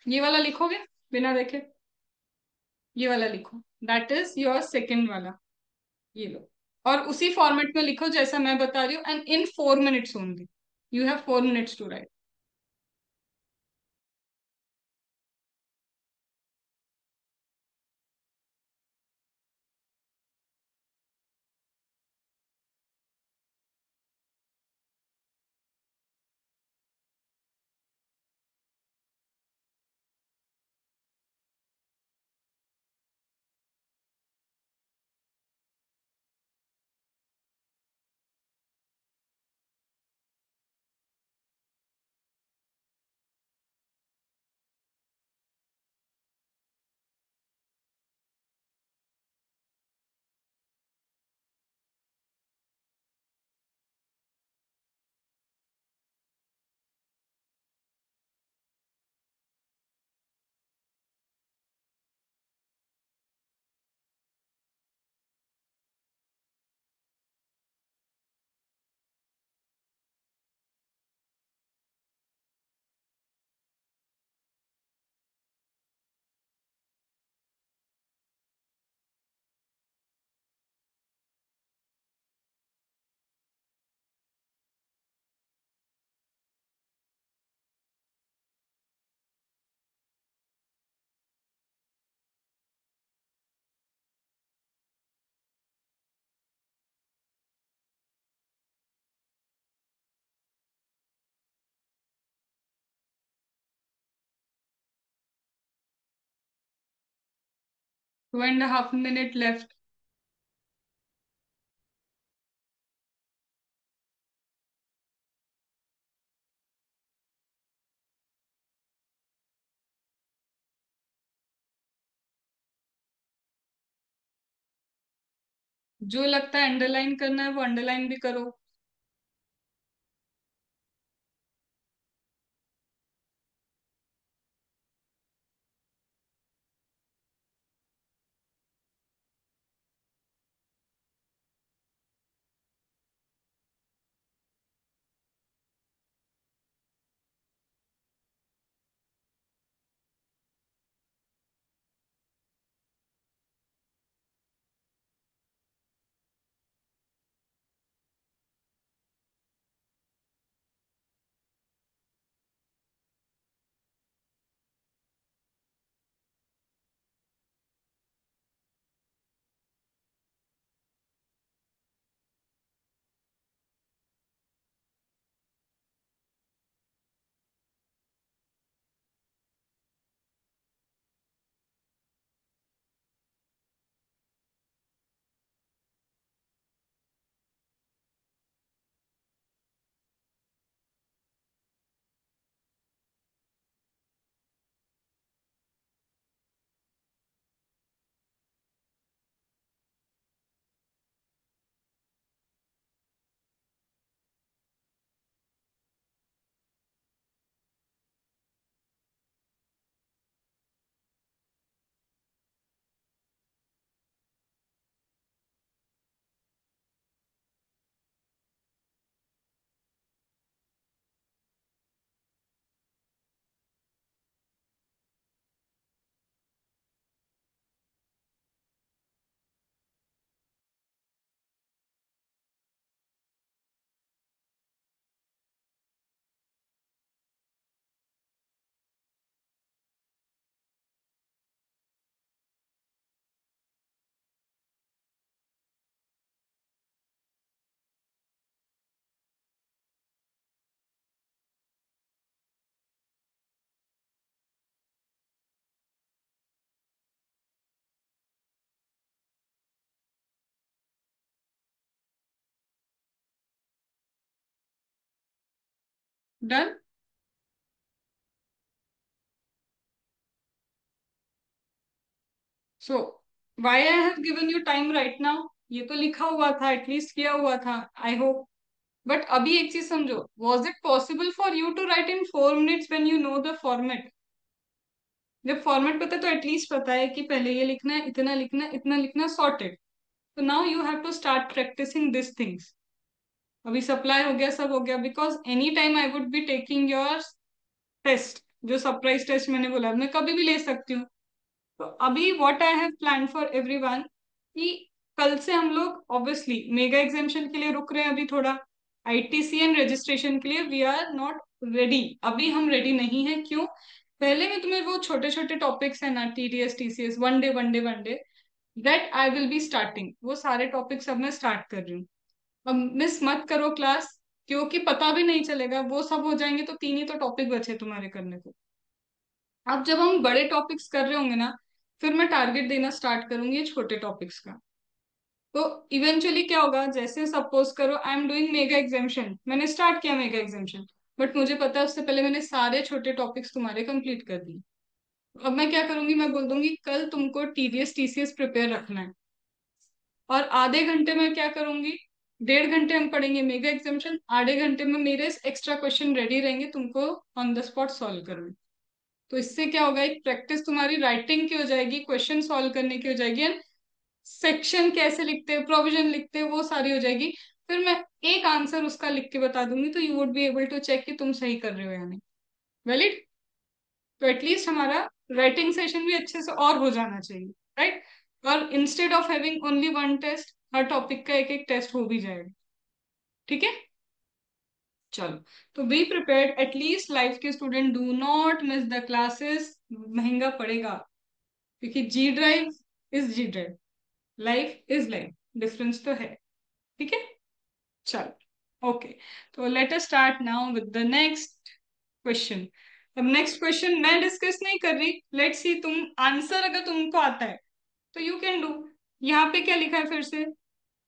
ये वाला लिखोगे बिना देखे? ये वाला लिखो, दैट इज योर सेकेंड वाला। ये लो, और उसी फॉर्मेट में लिखो जैसा मैं बता रही हूँ, and in 4 minutes only. You have 4 minutes to write. Two and half minute left. जो लगता है अंडरलाइन करना है वो अंडरलाइन भी करो। Done. So why I have given you time right now, ये तो लिखा हुआ था, एटलीस्ट किया हुआ था, आई होप। बट अभी एक चीज समझो, was it possible for you to write in 4 minutes when you know the format? जब फॉर्मेट पता है तो एटलीस्ट पता है कि पहले ये लिखना है, इतना लिखना है, इतना लिखना, सॉर्टेड। तो now you have to start practising this things. अभी सप्लाई हो गया, सब हो गया, because any time I would be taking your test, जो सरप्राइज टेस्ट मैंने बोला, मैं कभी भी ले सकती हूँ। तो अभी what I have plan for everyone, कि कल से हम लोग ऑब्वियसली मेगा एग्जामेशन के लिए रुक रहे हैं अभी थोड़ा। आईटीसी एंड रजिस्ट्रेशन के लिए वी आर नॉट रेडी, अभी हम रेडी नहीं है। क्यों? पहले मैं तुम्हें वो छोटे छोटे टॉपिक्स है ना, TDS TCS, one day that I will be starting, वो सारे टॉपिक्स अब मैं स्टार्ट कर रही हूँ। अब मिस मत करो क्लास, क्योंकि पता भी नहीं चलेगा, वो सब हो जाएंगे तो 3 ही तो टॉपिक बचे तुम्हारे करने को। अब जब हम बड़े टॉपिक्स कर रहे होंगे ना, फिर मैं टारगेट देना स्टार्ट करूंगी छोटे टॉपिक्स का। तो इवेंचुअली क्या होगा, जैसे सपोज करो आई एम डूइंग मेगा एग्जामेशन, मैंने स्टार्ट किया मेगा एग्जामेशन, बट मुझे पता है उससे पहले मैंने सारे छोटे टॉपिक्स तुम्हारे कंप्लीट कर दिए। अब मैं क्या करूंगी, मैं बोल दूंगी कल तुमको टीडीएस टीसीएस प्रिपेयर रखना है, और आधे घंटे में क्या करूंगी, 1.5 घंटे हम पढ़ेंगे मेगा एग्जामेशन, आधे घंटे में मेरे एक्स्ट्रा क्वेश्चन रेडी रहेंगे, तुमको ऑन द स्पॉट सॉल्व करूंगी। तो इससे क्या होगा, एक प्रैक्टिस तुम्हारी राइटिंग की हो जाएगी, क्वेश्चन सॉल्व करने की हो जाएगी, एंड सेक्शन कैसे लिखते हैं, प्रोविजन लिखते हैं, वो सारी हो जाएगी। फिर मैं एक आंसर उसका लिख के बता दूंगी, तो you would be able to check कि तुम सही कर रहे हो या नहीं। वैलिड। तो एटलीस्ट हमारा राइटिंग सेशन भी अच्छे से और हो जाना चाहिए, राइट। और instead of having only one test, हर टॉपिक का एक एक टेस्ट हो भी जाएगा। ठीक है, चलो। तो बी प्रिपेयर्ड, एटलीस्ट लाइफ के student, do not miss the classes, महंगा पड़ेगा। क्योंकि G drive is G drive, life is life, difference तो है। ठीक है, चलो, ओके। तो let us start now with the next question. अब नेक्स्ट क्वेश्चन मैं डिस्कस नहीं कर रही, लेट्स सी तुम आंसर अगर तुमको आता है तो यू कैन डू। यहाँ पे क्या लिखा है फिर से,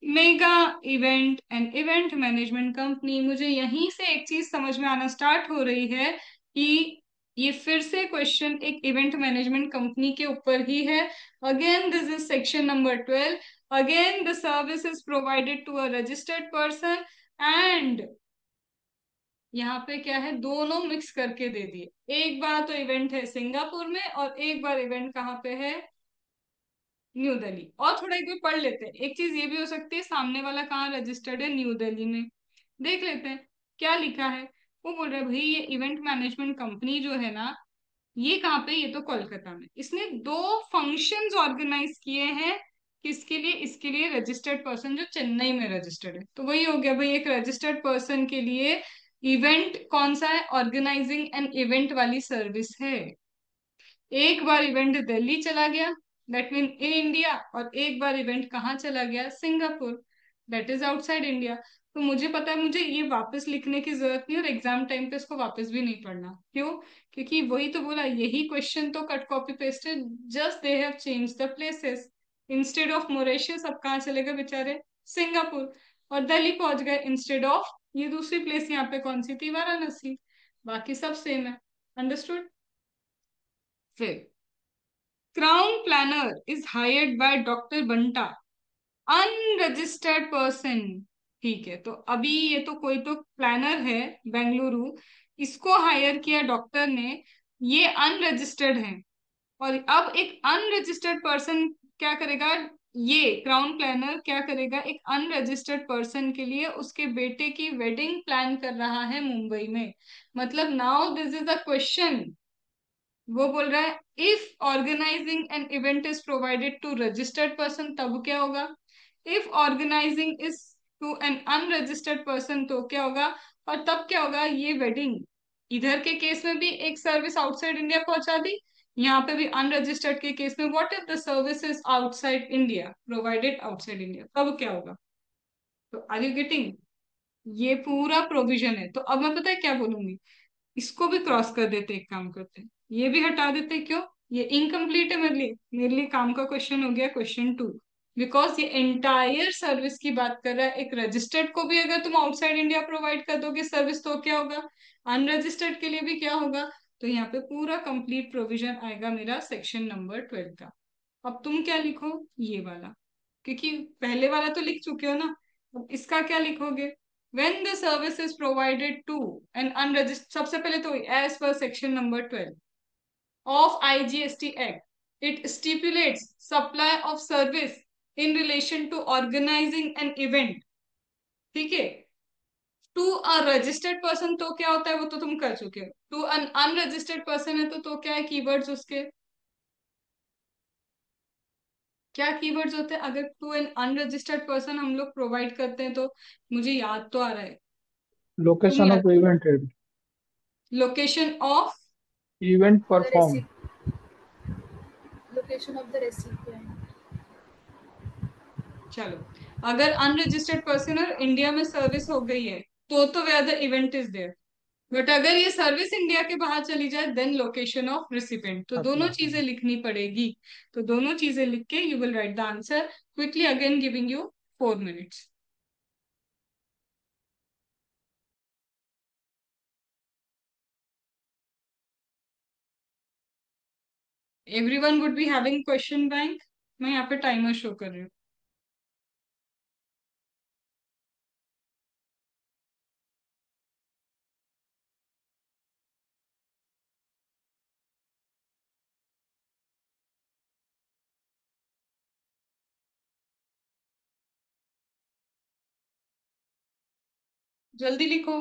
mega event and event management company. मुझे यहीं से एक चीज समझ में आना स्टार्ट हो रही है कि ये फिर से क्वेश्चन एक इवेंट मैनेजमेंट कंपनी के ऊपर ही है। Again this is section number 12। Again the service is provided to a registered person, and यहाँ पे क्या है, दोनों मिक्स करके दे दिए। एक बार तो इवेंट है सिंगापुर में, और एक बार इवेंट कहाँ पे है, न्यू दिल्ली। और थोड़ा एक बार पढ़ लेते हैं, एक चीज ये भी हो सकती है सामने वाला कहाँ रजिस्टर्ड है, न्यू दिल्ली में। देख लेते हैं क्या लिखा है। वो बोल रहा है भाई ये इवेंट मैनेजमेंट कंपनी जो है ना, ये कहाँ पे, ये तो कोलकाता में। इसने 2 फंक्शंस ऑर्गेनाइज किए हैं, किसके लिए, इसके लिए रजिस्टर्ड पर्सन जो चेन्नई में रजिस्टर्ड है। तो वही हो गया भाई, एक रजिस्टर्ड पर्सन के लिए इवेंट कौन सा है, ऑर्गेनाइजिंग एन इवेंट वाली सर्विस है। एक बार इवेंट दिल्ली चला गया, दैट मीन इन इंडिया, और एक बार इवेंट कहाँ चला गया, Singapore, that is outside India. तो मुझे पता है, मुझे ये वापस लिखने की जरूरत नहीं, और एग्जाम टाइम पे इसको वापस भी नहीं पढ़ना। क्यों? क्योंकि वही तो बोला, यही क्वेश्चन तो कट कॉपी पेस्ट है, just they have change the places. Instead of Mauritius अब कहाँ चले गए बेचारे, सिंगापुर। और दिल्ली पहुंच गए इंस्टेड ऑफ ये दूसरी प्लेस यहाँ पे कौन सी थी, वाराणसी। बाकी सब सेम है। अंडरस्टूड? फिर crown planner is hired by doctor Banta, unregistered person. ठीक है, तो अभी ये तो कोई तो प्लानर है बेंगलुरु, इसको हायर किया डॉक्टर ने, ये अनरजिस्टर्ड है। और अब एक अनरजिस्टर्ड पर्सन क्या करेगा, ये क्राउन प्लानर क्या करेगा, एक अनरजिस्टर्ड पर्सन के लिए उसके बेटे की वेडिंग प्लान कर रहा है मुंबई में। मतलब now this is a question, वो बोल रहा है if organising an event is provided to registered person, तब क्या होगा, if organising is to an unregistered person, तो क्या होगा, और तब क्या होगा, ये वेडिंग, इधर के केस में भी एक सर्विस आउटसाइड इंडिया पहुंचा दी, यहाँ पे भी अनरजिस्टर्ड के केस में what if the service is outside India, provided outside India, तब क्या होगा। तो आर यू गेटिंग, ये पूरा प्रोविजन है। तो अब मैं पता है क्या बोलूंगी, इसको भी क्रॉस कर देते, एक काम करते हैं, ये भी हटा देते। क्यों? ये इनकम्प्लीट है मेरे लिए, काम का क्वेश्चन हो गया क्वेश्चन 2। बिकॉज ये एंटायर सर्विस की बात कर रहा है। एक रजिस्टर्ड को भी अगर तुम आउटसाइड इंडिया प्रोवाइड कर दोगे सर्विस तो क्या होगा, अनरजिस्टर्ड के लिए भी क्या होगा। तो यहाँ पे पूरा कंप्लीट प्रोविजन आएगा मेरा सेक्शन नंबर 12 का। अब तुम क्या लिखो, ये वाला, क्योंकि पहले वाला तो लिख चुके हो ना। अब इसका क्या लिखोगे, when the service is provided to an unregistered, सबसे पहले तो एज पर section number 12 of IGST Act. It stipulates supply of service in relation to organizing an event. ठीक है। टू अ रजिस्टर्ड पर्सन तो क्या होता है, वो तो तुम कर चुके हो। टू अन अनरजिस्टर्ड पर्सन है तो क्या है कीवर्ड्स उसके, क्या कीवर्ड्स होते हैं अगर टू एन अनरजिस्टर्ड पर्सन हम लोग प्रोवाइड करते हैं तो। मुझे याद तो आ रहा है, तुम लोकेशन याद, of event held, location of, event The perform. location of the recipient. चलो, अगर अनरजिस्टर्ड पर्सन और इंडिया में सर्विस हो गई है तो where the event is there. But अगर ये सर्विस इंडिया के बाहर चली जाए देन लोकेशन ऑफ रिसिपेंट, तो दोनों अच्छा, चीजें लिखनी पड़ेगी। तो दोनों चीजें लिख के you will write the answer quickly, again giving you 4 minutes। Everyone would be having question bank, मैं यहाँ पे टाइमर शो कर रही हूँ। जल्दी लिखो।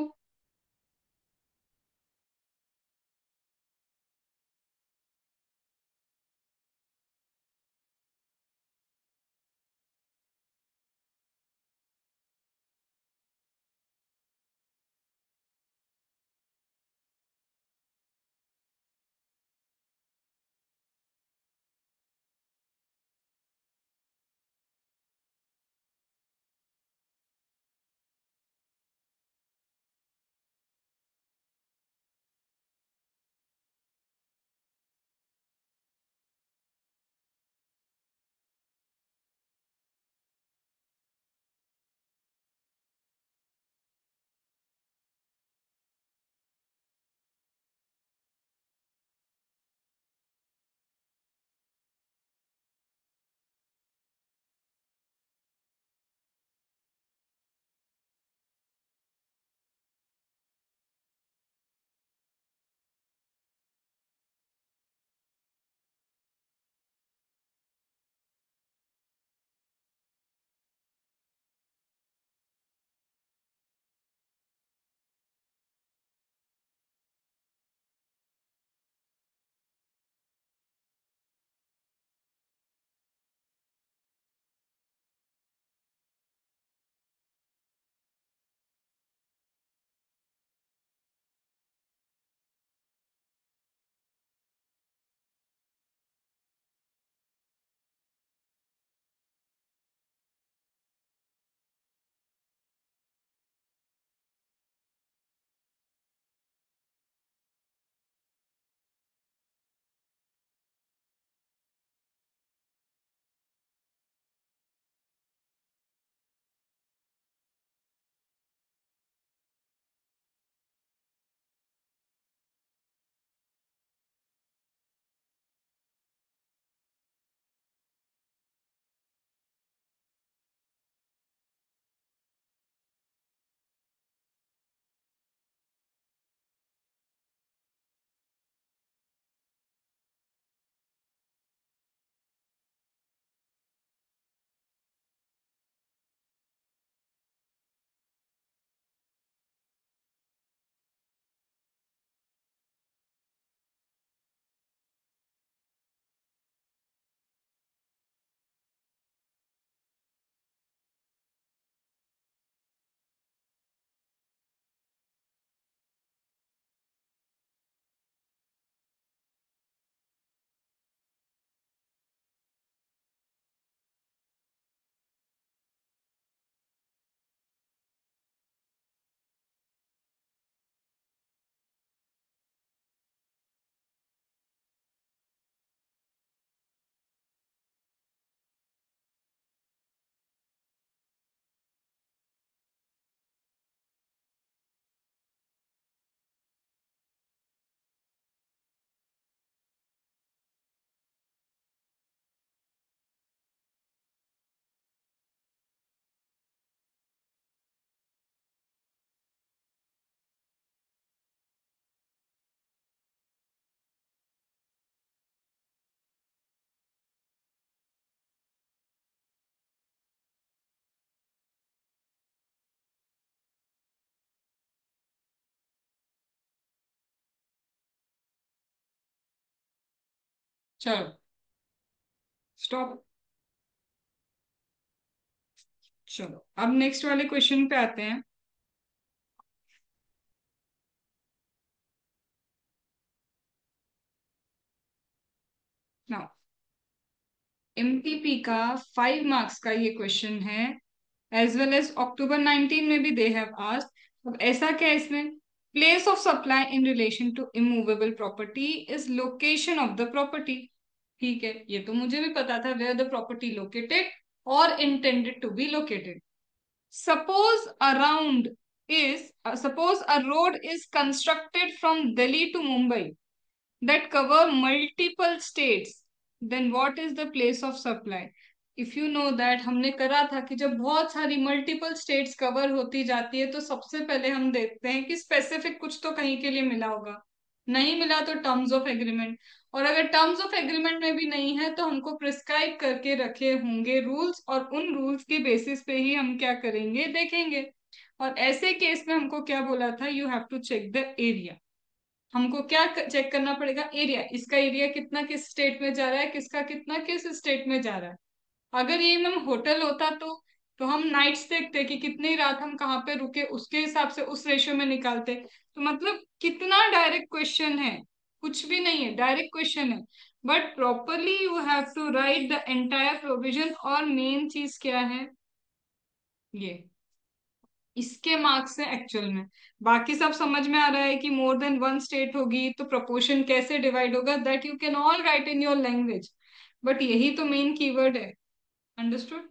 चलो स्टॉप। चलो अब नेक्स्ट वाले क्वेश्चन पे आते हैं। नाउ एमटीपी का 5 मार्क्स का ये क्वेश्चन है, एज वेल एज अक्टूबर 19 में भी दे हैव आस्क्ड। अब ऐसा क्या है इसमें, place of supply in relation to immovable property is location of the property. ठीक है, ये तो मुझे भी पता था, वेयर द प्रॉपर्टी लोकेटेड और intended to be located. Suppose around is suppose a road is constructed from Delhi to Mumbai that cover multiple states, then what is the place of supply? If you know that हमने करा था कि जब बहुत सारी multiple states cover होती जाती है तो सबसे पहले हम देखते हैं कि स्पेसिफिक कुछ तो कहीं के लिए मिला होगा, नहीं मिला तो टर्म्स ऑफ एग्रीमेंट, और अगर टर्म्स ऑफ एग्रीमेंट में भी नहीं है तो हमको प्रिस्क्राइब करके रखे होंगे रूल्स, और उन रूल्स की बेसिस पे ही हम क्या करेंगे देखेंगे। और ऐसे केस में हमको क्या बोला था, you have to check the area. हमको क्या चेक करना पड़ेगा, एरिया, इसका एरिया कितना किस स्टेट में जा रहा है, किसका कितना किस स्टेट में जा रहा है। अगर ये मैम होटल होता तो हम नाइट्स देखते कि कितनी रात हम कहाँ पे रुके, उसके हिसाब से उस रेशियो में निकालते। तो मतलब कितना डायरेक्ट क्वेश्चन है, कुछ भी नहीं है, डायरेक्ट क्वेश्चन है। But properly you have to write the entire provision, और मेन चीज क्या है, ये इसके मार्क्स है एक्चुअल में। बाकी सब समझ में आ रहा है कि मोर देन वन स्टेट होगी तो प्रोपोर्शन कैसे डिवाइड होगा, that you can all write in your language, but यही तो मेन कीवर्ड है। Understood.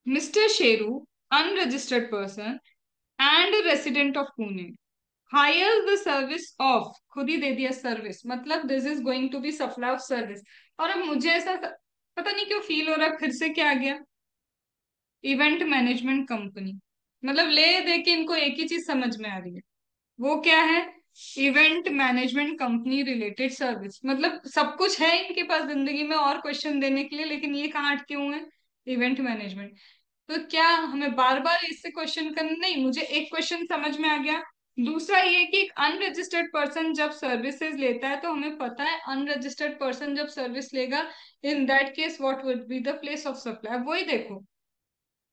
Mister Sheru, unregistered person and resident of Pune, hire the service of, खुद ही दे दिया सर्विस, मतलब this is going to be supply of service. और अब मुझे ऐसा पता नहीं क्यों फील हो रहा है, फिर से क्या आ गया, इवेंट मैनेजमेंट कंपनी। मतलब ले दे के इनको एक ही चीज समझ में आ रही है, वो क्या है, event management company related service. मतलब सब कुछ है इनके पास जिंदगी में और क्वेश्चन देने के लिए, लेकिन ये कहाँ अटके हुए हैं, इवेंट मैनेजमेंट। तो क्या हमें बार बार इससे क्वेश्चन करना, नहीं, मुझे एक क्वेश्चन समझ में आ गया। दूसरा ये कि एक अनरजिस्टर्ड पर्सन जब सर्विसेज लेता है तो हमें पता है अनरजिस्टर्ड पर्सन जब सर्विस लेगा, इन that case what would be the place of supply, वही देखो।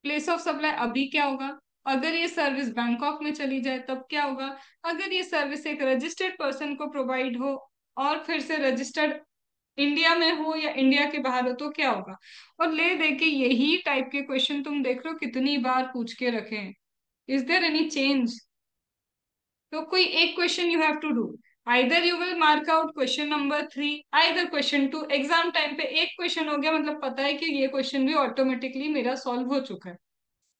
प्लेस ऑफ सप्लाई अभी क्या होगा, अगर ये सर्विस बैंकॉक में चली जाए तब क्या होगा, अगर ये सर्विस एक रजिस्टर्ड पर्सन को प्रोवाइड हो और फिर से रजिस्टर्ड इंडिया में हो या इंडिया के बाहर हो तो क्या होगा। और ले दे के यही टाइप के क्वेश्चन तुम देख रहे हो कितनी बार पूछ के रखे हैं। Is there any change? तो कोई एक question you have to do, either you will mark out question number 3, either question 2। Exam time पे एक क्वेश्चन हो गया मतलब पता है कि ये क्वेश्चन भी ऑटोमेटिकली मेरा सॉल्व हो चुका है।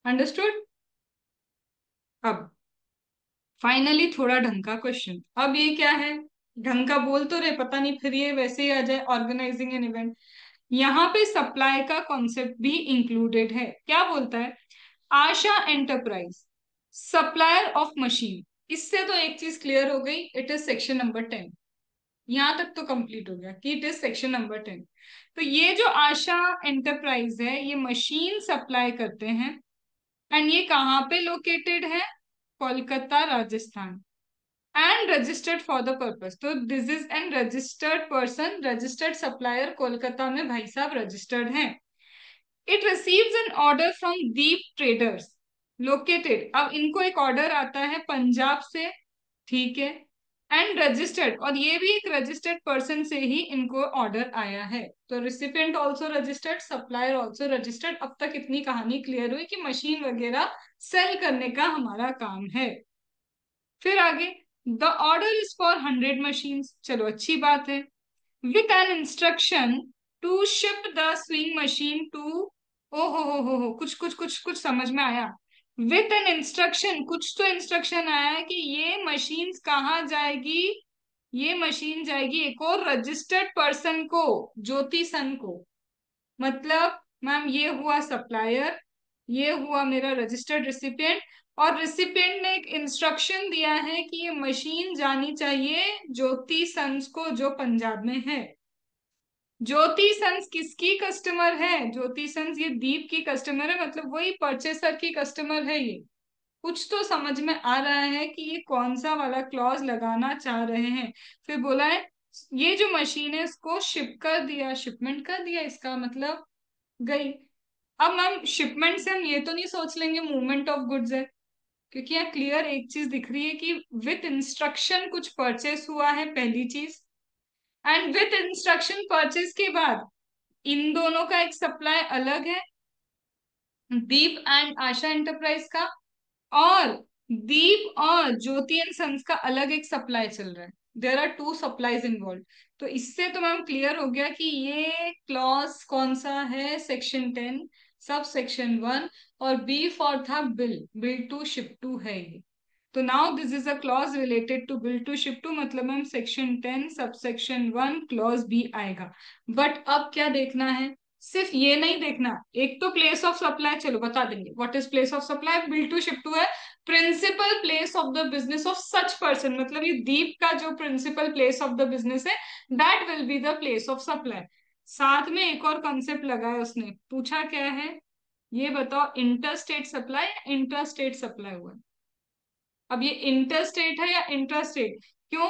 अंडरस्टूड। अब फाइनली थोड़ा ढंग का क्वेश्चन, अब ये क्या है, ढंग का बोल तो रहे, पता नहीं फिर ये वैसे ही आ जाए ऑर्गेनाइजिंग एन इवेंट। यहाँ पे सप्लाई का कॉन्सेप्ट भी इंक्लूडेड है। क्या बोलता है, Asha enterprise supplier of machine. इससे तो एक चीज क्लियर हो गई, इट इज सेक्शन नंबर 10। यहां तक तो कंप्लीट हो गया कि इट इज सेक्शन नंबर 10। तो ये जो आशा एंटरप्राइज है ये मशीन सप्लाई करते हैं, एंड ये कहाँ पे लोकेटेड है, Kolkata Rajasthan, and registered for the purpose. तो this is an registered person, registered supplier, Kolkata में भाई साहब रजिस्टर्ड हैं। It receives an order from Deep traders located, अब इनको एक ऑर्डर आता है पंजाब से, ठीक है, एंड रजिस्टर्ड, और ये भी एक रजिस्टर्ड पर्सन से ही इनको ऑर्डर आया है। तो recipient also registered, supplier also registered. अब तक इतनी कहानी क्लियर हुई कि मशीन वगैरह सेल करने का हमारा काम है। फिर आगे, the order is for 100 machines, चलो अच्छी बात है, with an instruction to shift the swing machine to, ओ हो, कुछ कुछ कुछ कुछ समझ में आया। विथ एन इंस्ट्रक्शन, कुछ तो इंस्ट्रक्शन आया है कि ये मशीन कहाँ जाएगी, ये मशीन जाएगी एक और रजिस्टर्ड पर्सन को, ज्योति सन को। मतलब मैम ये हुआ सप्लायर, ये हुआ मेरा रजिस्टर्ड रिसिपिएंट, और रिसिपिएंट ने एक इंस्ट्रक्शन दिया है कि ये मशीन जानी चाहिए ज्योति सन्स को जो पंजाब में है। ज्योति सन्स किसकी कस्टमर है, ज्योति सन्स ये दीप की कस्टमर है, मतलब वही परचेसर की कस्टमर है ये। कुछ तो समझ में आ रहा है कि ये कौन सा वाला क्लॉज लगाना चाह रहे हैं। फिर बोला है ये जो मशीन है इसको शिप कर दिया, शिपमेंट कर दिया, इसका मतलब गई। अब मैम शिपमेंट से हम ये तो नहीं सोच लेंगे मूवमेंट ऑफ गुड्स है, क्योंकि यहाँ क्लियर एक चीज दिख रही है कि विथ इंस्ट्रक्शन कुछ परचेस हुआ है, पहली चीज। एंड विथ इंस्ट्रक्शन परचेस के बाद इन दोनों का एक सप्लाई अलग है, दीप एंड आशा एंटरप्राइज का, और दीप और ज्योति एंड सन्स का अलग एक सप्लाई चल रहा है। There are two supplies involve. तो इससे तो मैम क्लियर हो गया कि ये क्लॉज कौन सा है, सेक्शन 10 सब सेक्शन 1, और बी फॉर था bill, bill to ship to है ये। तो now this is a clause related to bill to ship to, मतलब ma'am section 10 sub section 1 clause b आएगा। बट अब क्या देखना है, सिर्फ ये नहीं देखना, एक तो प्लेस ऑफ सप्लाई चलो बता देंगे, what is place of supply, bill to ship to है principal place of the business of such person, मतलब ये दीप का जो principal place of the business है that will be the place of supply. साथ में एक और कॉन्सेप्ट लगाया उसने, पूछा क्या है, ये बताओ इंटर स्टेट सप्लाई या इंटर स्टेट सप्लाई हुआ है। अब ये इंटर स्टेट है या इंटर स्टेट, क्यों,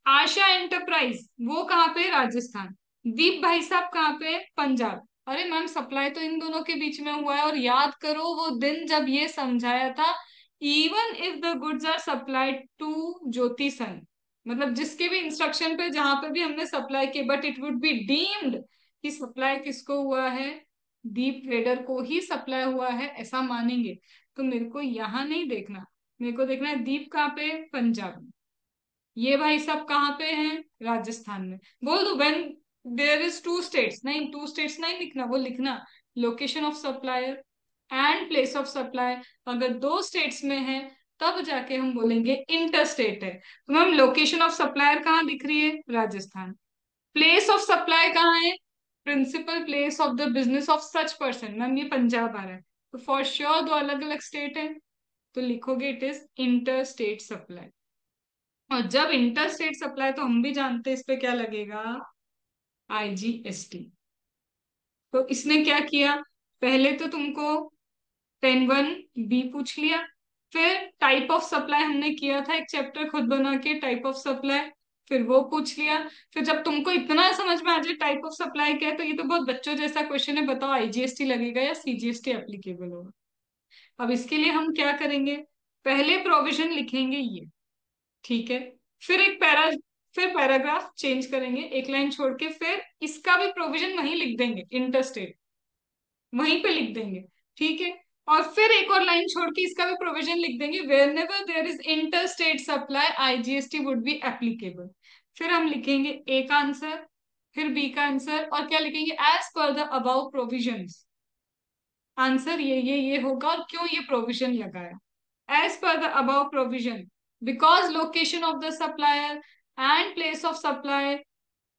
आशा एंटरप्राइज वो कहाँ पे, राजस्थान, दीप भाई साहब कहाँ पे, पंजाब। अरे मैम सप्लाई तो इन दोनों के बीच में हुआ है, और याद करो वो दिन जब ये समझाया था, even if the goods are supplied to Jyoti son, मतलब जिसके भी इंस्ट्रक्शन पे जहां पे भी हमने सप्लाई की, but it would be deemed कि सप्लाई किसको हुआ है, दीप ट्रेडर को ही सप्लाई हुआ है, ऐसा मानेंगे। तो मेरे को यहाँ नहीं देखना, मेरे को देखना है दीप कहाँ पे, पंजाब में, ये भाई साहब कहाँ पे हैं, राजस्थान में। बोल दो when there is two states, नहीं टू स्टेट्स नहीं लिखना, वो लिखना location of supplier and place of supply. अगर दो स्टेट्स में है तब जाके हम बोलेंगे इंटर स्टेट है। तो मैम लोकेशन ऑफ सप्लायर कहाँ दिख रही है, राजस्थान। प्लेस ऑफ सप्लाई कहाँ है, principal place of the business of such person, ma'am ये पंजाब आ रहा है, तो फॉर श्योर दो अलग अलग स्टेट है, तो लिखोगे it is inter state supply. और जब इंटर स्टेट सप्लाई तो हम भी जानते हैं इस पे क्या लगेगा, आईजीएसटी। तो इसने क्या किया, पहले तो तुमको 10(1)(b) पूछ लिया, फिर टाइप ऑफ सप्लाई हमने किया था एक चैप्टर खुद बना के, टाइप ऑफ सप्लाई, फिर वो पूछ लिया। फिर जब तुमको इतना समझ में आ जाए टाइप ऑफ सप्लाई क्या है, तो ये तो बहुत बच्चों जैसा क्वेश्चन है, बताओ आईजीएसटी लगेगा या सीजीएसटी एप्लीकेबल होगा। अब इसके लिए हम क्या करेंगे, पहले प्रोविजन लिखेंगे ये, ठीक है, फिर एक फिर पैराग्राफ चेंज करेंगे एक लाइन छोड़ के, फिर इसका भी प्रोविजन वहीं लिख देंगे, इंटरस्टेट वहीं पे लिख देंगे, ठीक है। और फिर एक और लाइन छोड़ के इसका भी प्रोविजन लिख देंगे, वेयर नेवर there is inter state supply IGST would be applicable. फिर हम लिखेंगे ए का आंसर, फिर बी का आंसर, और क्या लिखेंगे, एज पर द अबाउ प्रोविजंस, आंसर ये होगा, और क्यों ये प्रोविजन लगाया, as per the above provision, because location of the supplier and place of supply,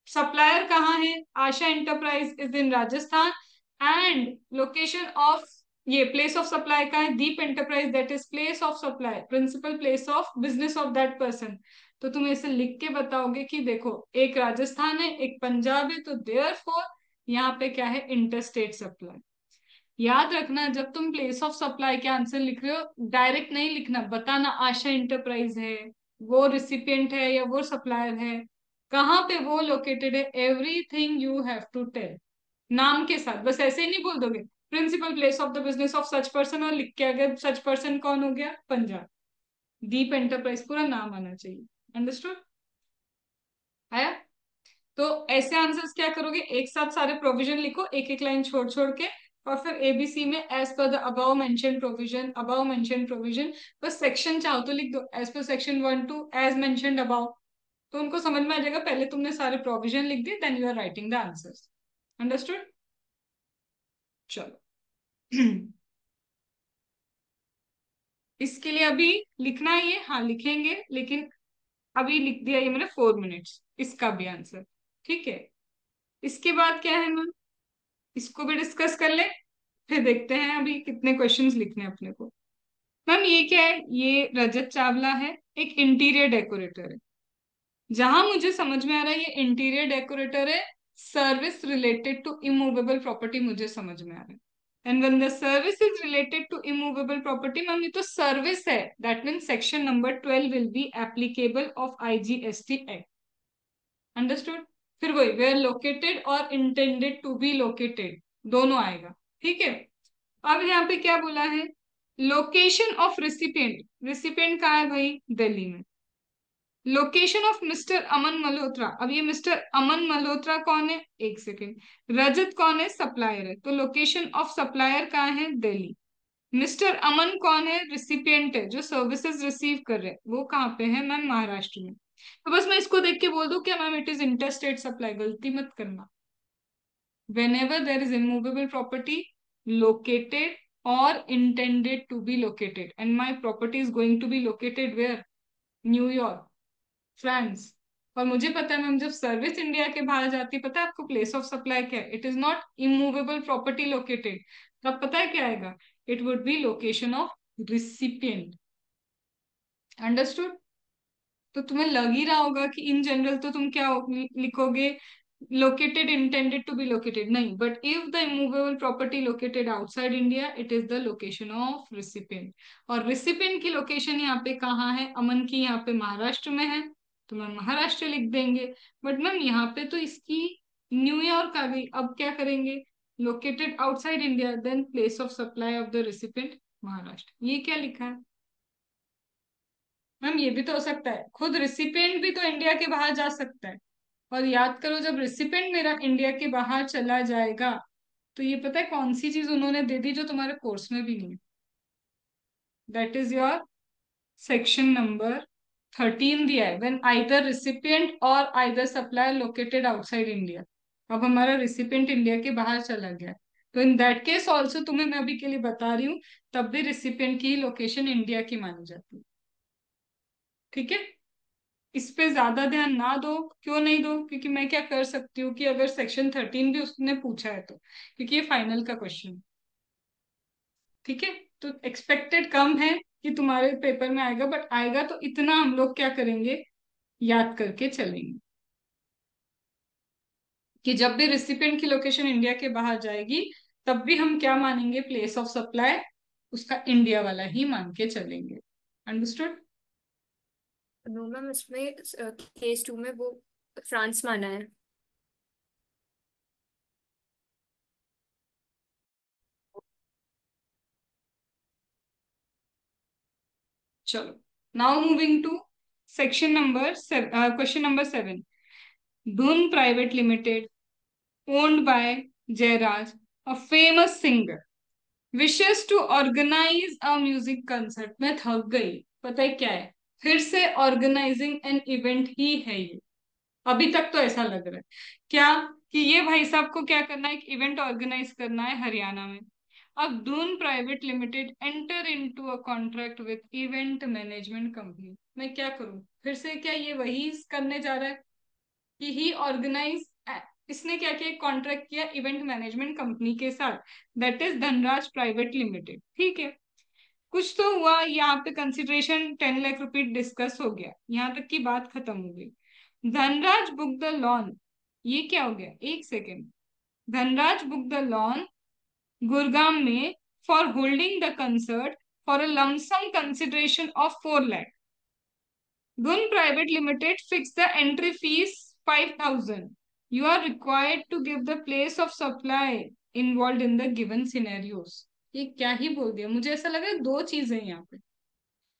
supplier कहाँ है, Asha enterprise is in Rajasthan, and location of ये प्लेस ऑफ सप्लाई का है, Deep enterprise that is place of supply, principal place of business of that person. तो तुम ऐसे लिख के बताओगे कि देखो एक राजस्थान है एक पंजाब है, तो देयर फोर यहाँ पे क्या है, इंटरस्टेट सप्लाई। याद रखना जब तुम प्लेस ऑफ सप्लाई के आंसर लिख रहे हो डायरेक्ट नहीं लिखना, बताना आशा इंटरप्राइज है, वो रिसिपिएंट है या वो सप्लायर है, कहाँ पे वो लोकेटेड है, everything you have to tell नाम के साथ, बस ऐसे ही नहीं बोल दोगे principal place of the business of such person और लिख के, अगर सच पर्सन कौन हो गया, पंजाब, दीप एंटरप्राइज पूरा नाम आना चाहिए। अंडरस्टूड, आया। तो ऐसे आंसर्स क्या करोगे, एक साथ सारे प्रोविजन लिखो एक एक लाइन छोड़ छोड़ के, और फिर एबीसी में एज पर the above mentioned provision, above mentioned provision, बस सेक्शन चाहो तो लिख दो as per section 1 2 as mentioned about, तो उनको समझ में आ जाएगा, पहले तुमने सारे प्रोविजन लिख दिए then you are writing the answers. Understood, चलो। इसके लिए अभी लिखना है ये, हाँ लिखेंगे, लेकिन अभी लिख दिया ये मैंने 4 मिनट्स, इसका भी आंसर, ठीक है। इसके बाद क्या है मैम, इसको भी डिस्कस कर ले, फिर देखते हैं अभी कितने क्वेश्चंस लिखने हैं अपने को। मैम ये क्या है, ये रजत चावला है, एक इंटीरियर डेकोरेटर है, जहां मुझे समझ में आ रहा है ये इंटीरियर डेकोरेटर है, service related to immovable property मुझे समझ में आ रहा है। And when the service is related to immovable property, ma'am ये तो सर्विस है, that mean section number 12 will be applicable of IGST act. Understood? फिर वही वेयर लोकेटेड और इंटेंडेड टू बी लोकेटेड दोनों आएगा। ठीक है। अब यहाँ पे क्या बोला है, लोकेशन ऑफ रिसिपिएंट, रिसिपिएंट कहाँ है भाई, दिल्ली में। लोकेशन ऑफ मिस्टर अमन मल्होत्रा, अब ये मिस्टर अमन मल्होत्रा कौन है, एक सेकेंड, रजत कौन है, सप्लायर है, तो लोकेशन ऑफ सप्लायर कहाँ है, दिल्ली। मिस्टर अमन कौन है, रिसिपिएंट है, जो सर्विसेज रिसीव कर रहे हैं, वो कहाँ पे है मैम, महाराष्ट्र में। तो बस मैं इसको देख के बोल दूं क्या ma'am, it is interstate supply, गलती मत करना। whenever there is immovable property located or intended to be located, and my property is going to be located where, New York, France. और मुझे पता है मैम, जब सर्विस इंडिया के बाहर जाती है, पता है आपको प्लेस ऑफ सप्लाई क्या है, it is not immovable property located, तब पता है क्या आएगा, it would be location of recipient. Understood? तो तुम्हें लग ही रहा होगा कि इन जनरल तो तुम क्या लिखोगे, located intended to be located, नहीं, but if the immovable property located outside India, it is the location of recipient। और recipient की लोकेशन यहाँ पे कहाँ है, अमन की यहाँ पे महाराष्ट्र में है, तो मैम महाराष्ट्र लिख देंगे। बट मैम यहाँ पे तो इसकी न्यूयॉर्क आ गई, अब क्या करेंगे, located outside India, then place of supply of the recipient Maharashtra, ये क्या लिखा है मैम, ये भी तो हो सकता है, खुद रिसिपिएंट भी तो इंडिया के बाहर जा सकता है। और याद करो, जब रिसिपेंट मेरा इंडिया के बाहर चला जाएगा, तो ये पता है कौन सी चीज उन्होंने दे दी जो तुम्हारे कोर्स में भी नहीं है, that is your section number 13 दिया है, व्हेन आइदर रिसिपिएंट और either supplier located outside India. अब हमारा रिसिपिएंट इंडिया के बाहर चला गया, तो इन दैट केस ऑल्सो तुम्हें मैं अभी के लिए बता रही हूँ, तब भी रिसिपिएंट की लोकेशन इंडिया की मानी जाती है। ठीक है, इस पे ज्यादा ध्यान ना दो। क्यों नहीं दो, क्योंकि मैं क्या कर सकती हूँ कि अगर सेक्शन 13 भी उसने पूछा है तो, क्योंकि ये फाइनल का क्वेश्चन। ठीक है, तो एक्सपेक्टेड कम है कि तुम्हारे पेपर में आएगा, बट आएगा तो इतना हम लोग क्या करेंगे, याद करके चलेंगे कि जब भी रिसिपिएंट की लोकेशन इंडिया के बाहर जाएगी, तब भी हम क्या मानेंगे, प्लेस ऑफ सप्लाई उसका इंडिया वाला ही मान के चलेंगे। अंडरस्टूड? नो मैम, इसमें केस 2 में वो फ्रांस माना है। चलो, now moving to section number question number 7। Dhun private limited, owned by Jairaj, a famous singer, wishes to organize a music concert। मैं थक गई, पता है क्या है, फिर से ऑर्गेनाइजिंग एन इवेंट ही है ये। अभी तक तो ऐसा लग रहा है क्या, कि ये भाई साहब को क्या करना है, एक इवेंट ऑर्गेनाइज करना है हरियाणा में। अब Doon private limited enter into a contract with event management company. मैं क्या करूं, फिर से क्या ये वही करने जा रहा है कि ही ऑर्गेनाइज, इसने क्या किया, कॉन्ट्रैक्ट किया इवेंट मैनेजमेंट कंपनी के साथ, that is Dhanraj private limited. ठीक है, कुछ तो हुआ यहाँ पे, कंसिडरेशन 10 लाख रुपए डिस्कस हो गया, यहाँ तक की बात खत्म हो गई। धनराज बुक द लॉन, ये क्या हो गया, एक second, Dhanraj book the lawn Gurgaon में for holding the concert for a lumpsum consideration of 4 lakh. Gun Private Limited fixed the entry fees 5,000. You are required to give the place of supply involved in the given scenarios। ये क्या ही बोल दिया, मुझे ऐसा लगा दो चीजें यहाँ पे।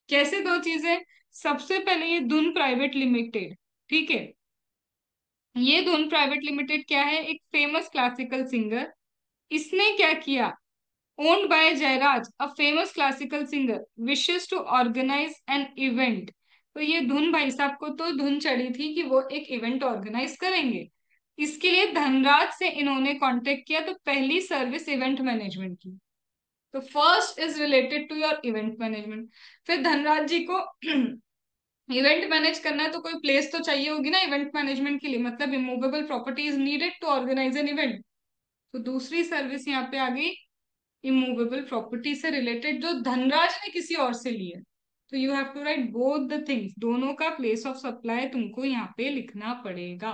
कैसे दो चीजें, सबसे पहले ये धुन प्राइवेट लिमिटेड, ठीक है, ये धुन प्राइवेट लिमिटेड क्या है, एक फेमस क्लासिकल सिंगर, इसने क्या किया, owned by Jairaj, a famous classical singer, wishes to organize an event। तो ये धुन भाई साहब को तो धुन चढ़ी थी कि वो एक इवेंट ऑर्गेनाइज करेंगे, इसके लिए धनराज से इन्होंने कांटेक्ट किया, तो पहली सर्विस इवेंट मैनेजमेंट की। तो first is related to your event management. फिर धनराज जी को इवेंट मैनेज करना है, तो कोई प्लेस तो चाहिए होगी ना इवेंट मैनेजमेंट के लिए, मतलब immovable property is needed to organise an event. तो दूसरी सर्विस यहाँ पे आ गई, इमूवेबल प्रॉपर्टी से रिलेटेड, जो धनराज ने किसी और से ली है। तो you have to write both the things, दोनों का प्लेस ऑफ सप्लाई तुमको यहाँ पे लिखना पड़ेगा।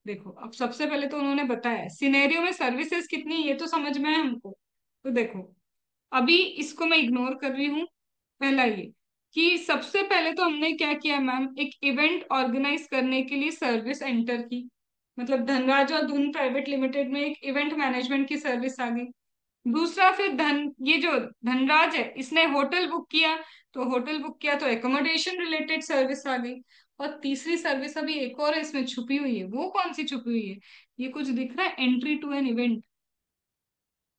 देखो, अब सबसे पहले तो उन्होंने बताया सिनेरियो में सर्विसेज कितनी, ये तो समझ में है हमको, तो देखो, अभी इसको मैं इग्नोर कर रही हूँ। पहला ये कि सबसे पहले तो हमने क्या किया मैम, एक इवेंट ऑर्गेनाइज करने के लिए सर्विस एंटर की। मतलब धनराज और धुन प्राइवेट लिमिटेड में एक इवेंट मैनेजमेंट की सर्विस आ गई। दूसरा फिर ये जो धनराज है, इसने होटल बुक किया, तो होटल बुक किया तो एकोमोडेशन रिलेटेड सर्विस आ गई। और तीसरी सर्विस अभी एक और है इसमें छुपी हुई है, वो कौन सी छुपी हुई है? ये कुछ दिख रहा है, एंट्री टू एन इवेंट।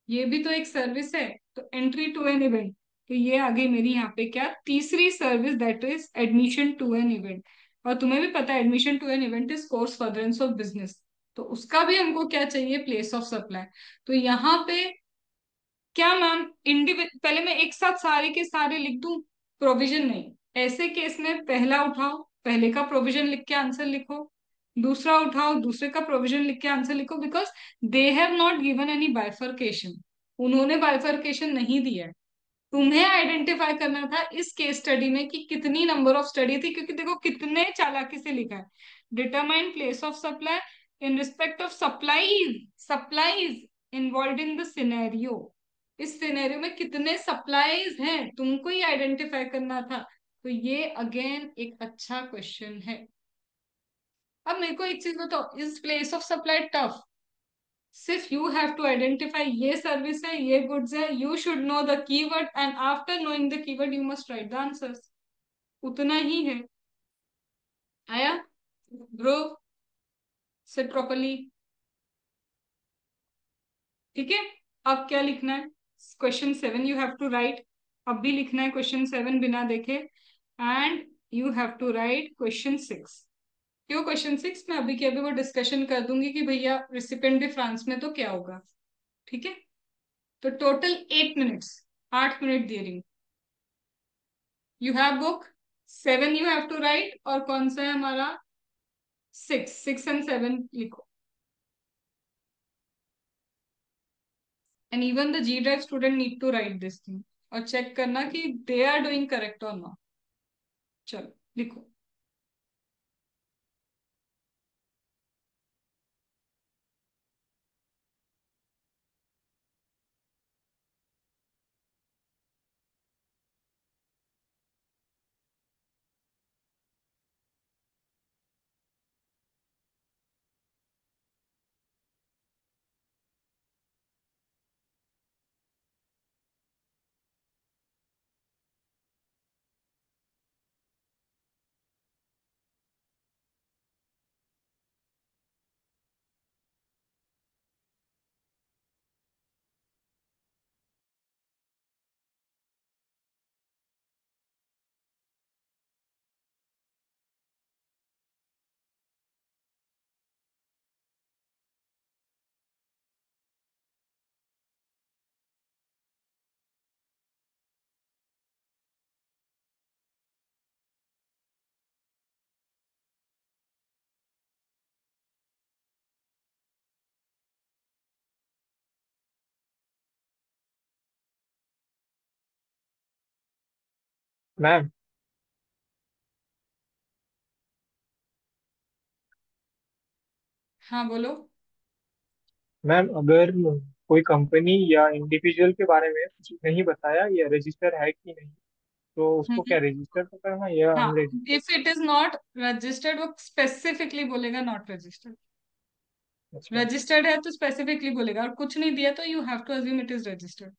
ये भी तो एक सर्विस है। तो एंट्री टू एन इवेंट, तो ये आ गई मेरी यहाँ पे क्या, तीसरी service, that is admission to an event. और तुम्हें भी पता है admission to an event is course furtherance of business. तो उसका भी हमको क्या चाहिए, प्लेस ऑफ सप्लाई। तो यहाँ पे क्या मैम, पहले मैं एक साथ सारे के सारे लिख दूं? प्रोविजन नहीं, ऐसे केस में पहला उठाओ, पहले का प्रोविजन लिख के आंसर लिखो। दूसरा उठाओ, दूसरे का प्रोविजन लिख के आंसर लिखो, because they have not given any bifurcation. उन्होंने बाइफर्केशन नहीं दिया है। तुम्हें आइडेंटिफाई करना था इस केस स्टडी में कि कितनी नंबर ऑफ स्टडी थी, क्योंकि देखो कितने चालाकी से लिखा है। Determine place of supply in respect of supplies, supplies involve in the scenario. इस सिनेरियो में कितने सप्लाईज हैं तुमको ही आइडेंटिफाई करना था। तो ये अगेन एक अच्छा क्वेश्चन है। अब मेरे को एक चीज बताओ, is place of supply tough? सिर्फ यू हैव टू आइडेंटिफाई ये सर्विस है, ये गुड्स है, you should know the keyword and after knowing the keyword you must write the answers. उतना ही है। आया? Bro, sit properly. ठीक है। अब क्या लिखना है? Question 7 you have to write. अब भी लिखना है क्वेश्चन 7 बिना देखे। And you have to write question 6। क्यों क्वेश्चन 6? मैं अभी के अभी वो डिस्कशन कर दूंगी कि भैया रिसिपेंट भी फ्रांस में तो क्या होगा। ठीक है। तो टोटल 8 मिनट्स, 8 मिनट दे रही हूँ। You have book 7 you have to write, और कौन सा है हमारा? 6, 6 and 7 लिखो। And even the G drive student need to write this thing, और चेक करना कि दे आर डूइंग करेक्ट और नॉट। चलो लिखो। मैम हाँ बोलो। मैम अगर कोई कंपनी या इंडिविजुअल के बारे में कुछ नहीं बताया या रजिस्टर है कि नहीं, तो उसको हम्म। क्या रजिस्टर तो करना है या हाँ, unregistered? If it is not registered वो स्पेसिफिकली बोलेगा नॉट रजिस्टर्ड। अच्छा। रजिस्टर्ड है तो स्पेसिफिकली बोलेगा, और कुछ नहीं दिया तो you have to assume it is registered.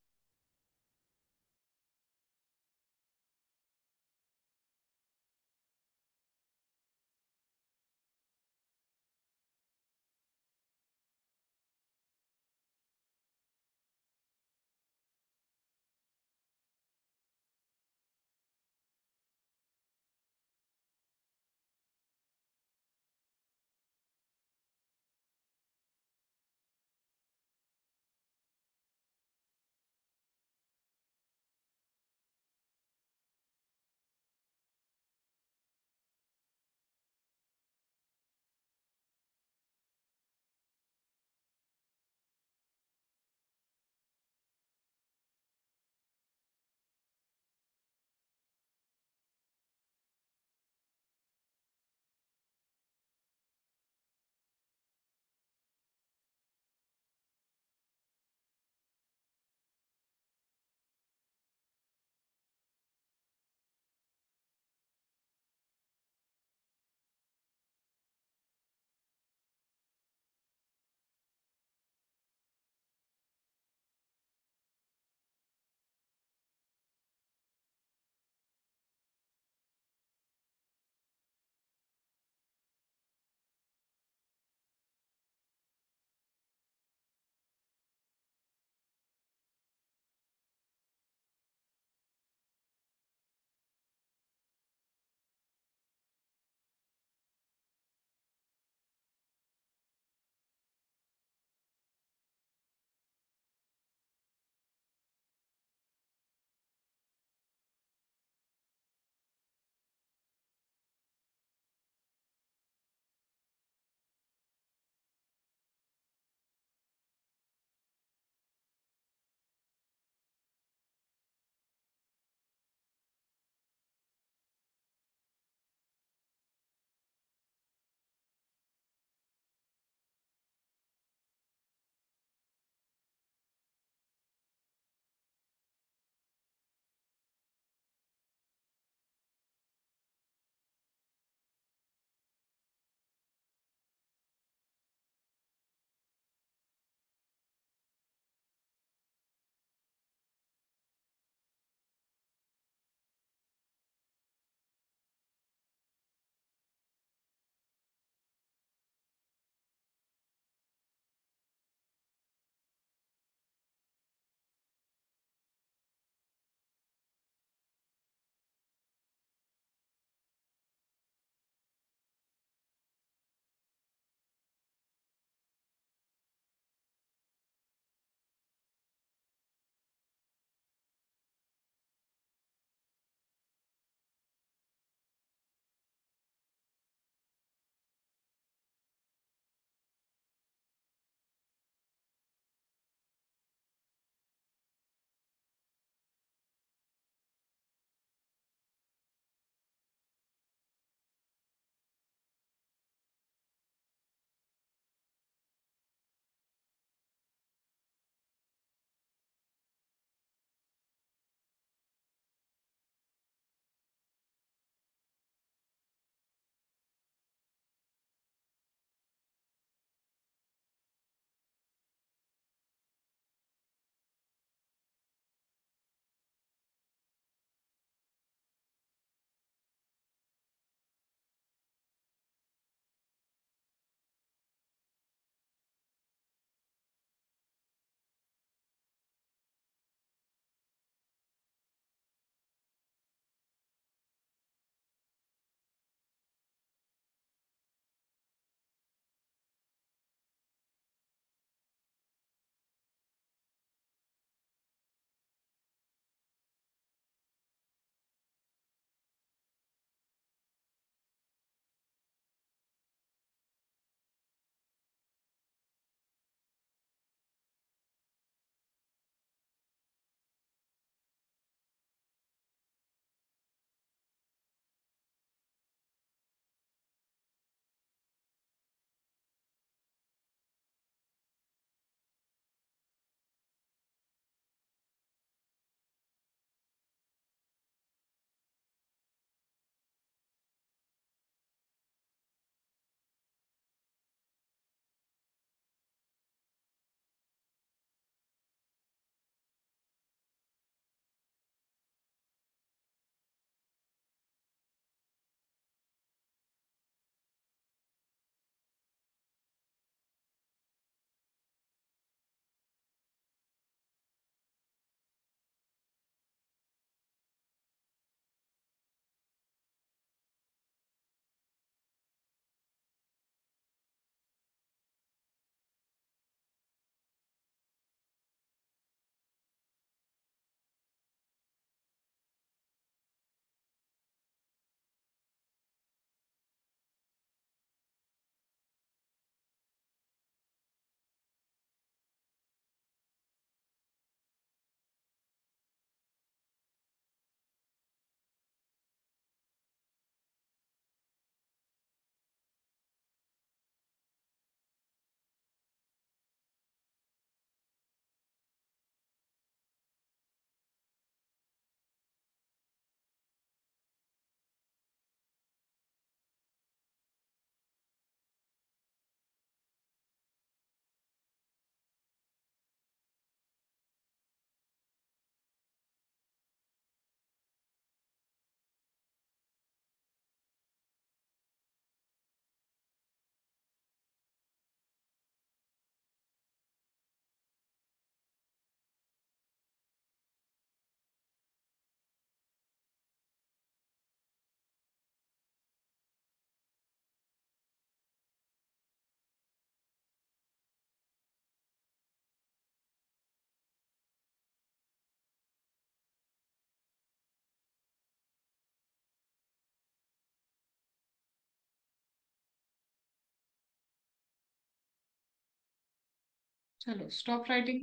चलो stop writing.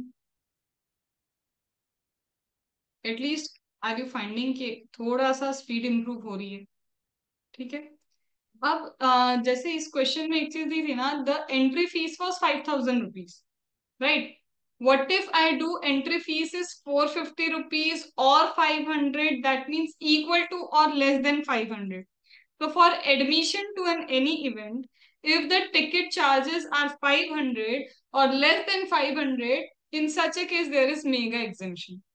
At least are you finding कि थोड़ा सा स्पीड इंप्रूव हो रही है? ठीक है। अब जैसे इस क्वेश्चन में एक चीज दी थी ना, the entry fees was 5,000 rupees, right? What if I do entry fees is 450 rupees or 500, that means equal to or less than 500. So for admission to any event, if the ticket charges are 500 or less than 500, in such a case there is mega exemption.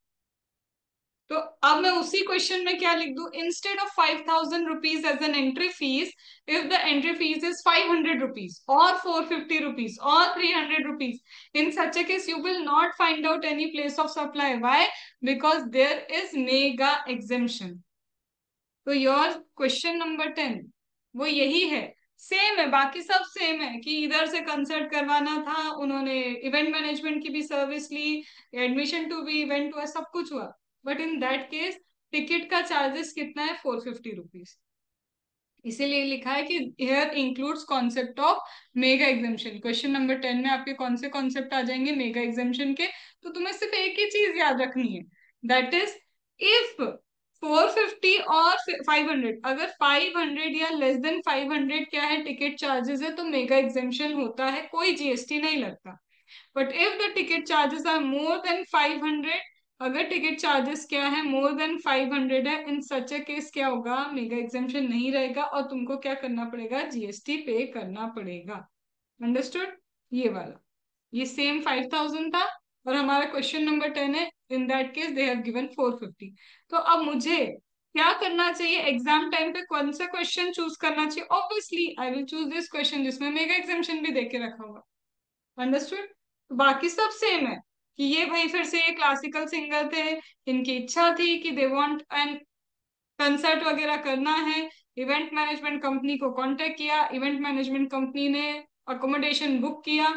तो अब मैं उसी question में क्या लिख दूं, instead of 5,000 rupees as an entry fee, if the entry fee is 500 rupees और 450 rupees और 300 rupees, in such a case you will not find out any place of supply. Why? Because there is mega exemption. तो your question number 10 वो यही है, same है, बाकी सब same है कि इधर से कंसल्ट करवाना था, उन्होंने इवेंट मैनेजमेंट की भी सर्विस ली, एडमिशन टू भी इवेंट हुआ, सब कुछ हुआ। But in that case ticket का चार्जेस कितना है? 450 रुपीज। इसीलिए लिखा है कि here includes concept of mega examination. Question number 10 में आपके कौन से कॉन्सेप्ट आ जाएंगे मेगा एग्जामेशन के? तो तुम्हें सिर्फ एक ही चीज याद रखनी है, दैट इज इफ 450 और 500, अगर 500 या लेस देन 500 क्या है टिकट चार्जेस है, तो मेगा एग्जामेशन होता है, कोई जीएसटी नहीं लगता। But if the ticket charges are more than 500, अगर टिकट चार्जेस क्या है मोर देन 500 है, इन सच ए केस क्या होगा? मेगा एग्जामेशन नहीं रहेगा और तुमको क्या करना पड़ेगा? जीएसटी पे करना पड़ेगा। अंडरस्टूड? ये वाला, ये सेम 5,000 था और हमारा क्वेश्चन नंबर 10 है, इन that case they have given 450। तो अब मुझे क्या करना चाहिए एग्जाम टाइम पे? कौन सा क्वेश्चन चूज करना चाहिए? Obviously I will choose this question जिसमें मेगा एग्जामेशन भी देके रखा होगा। अंडरस्टूड? बाकी सब सेम है कि ये भाई फिर से ये क्लासिकल सिंगर थे, इनकी इच्छा थी कि दे वांट एन कंसर्ट वगैरह करना है, इवेंट मैनेजमेंट कंपनी को कांटेक्ट किया, इवेंट मैनेजमेंट कंपनी ने अकोमोडेशन बुक किया,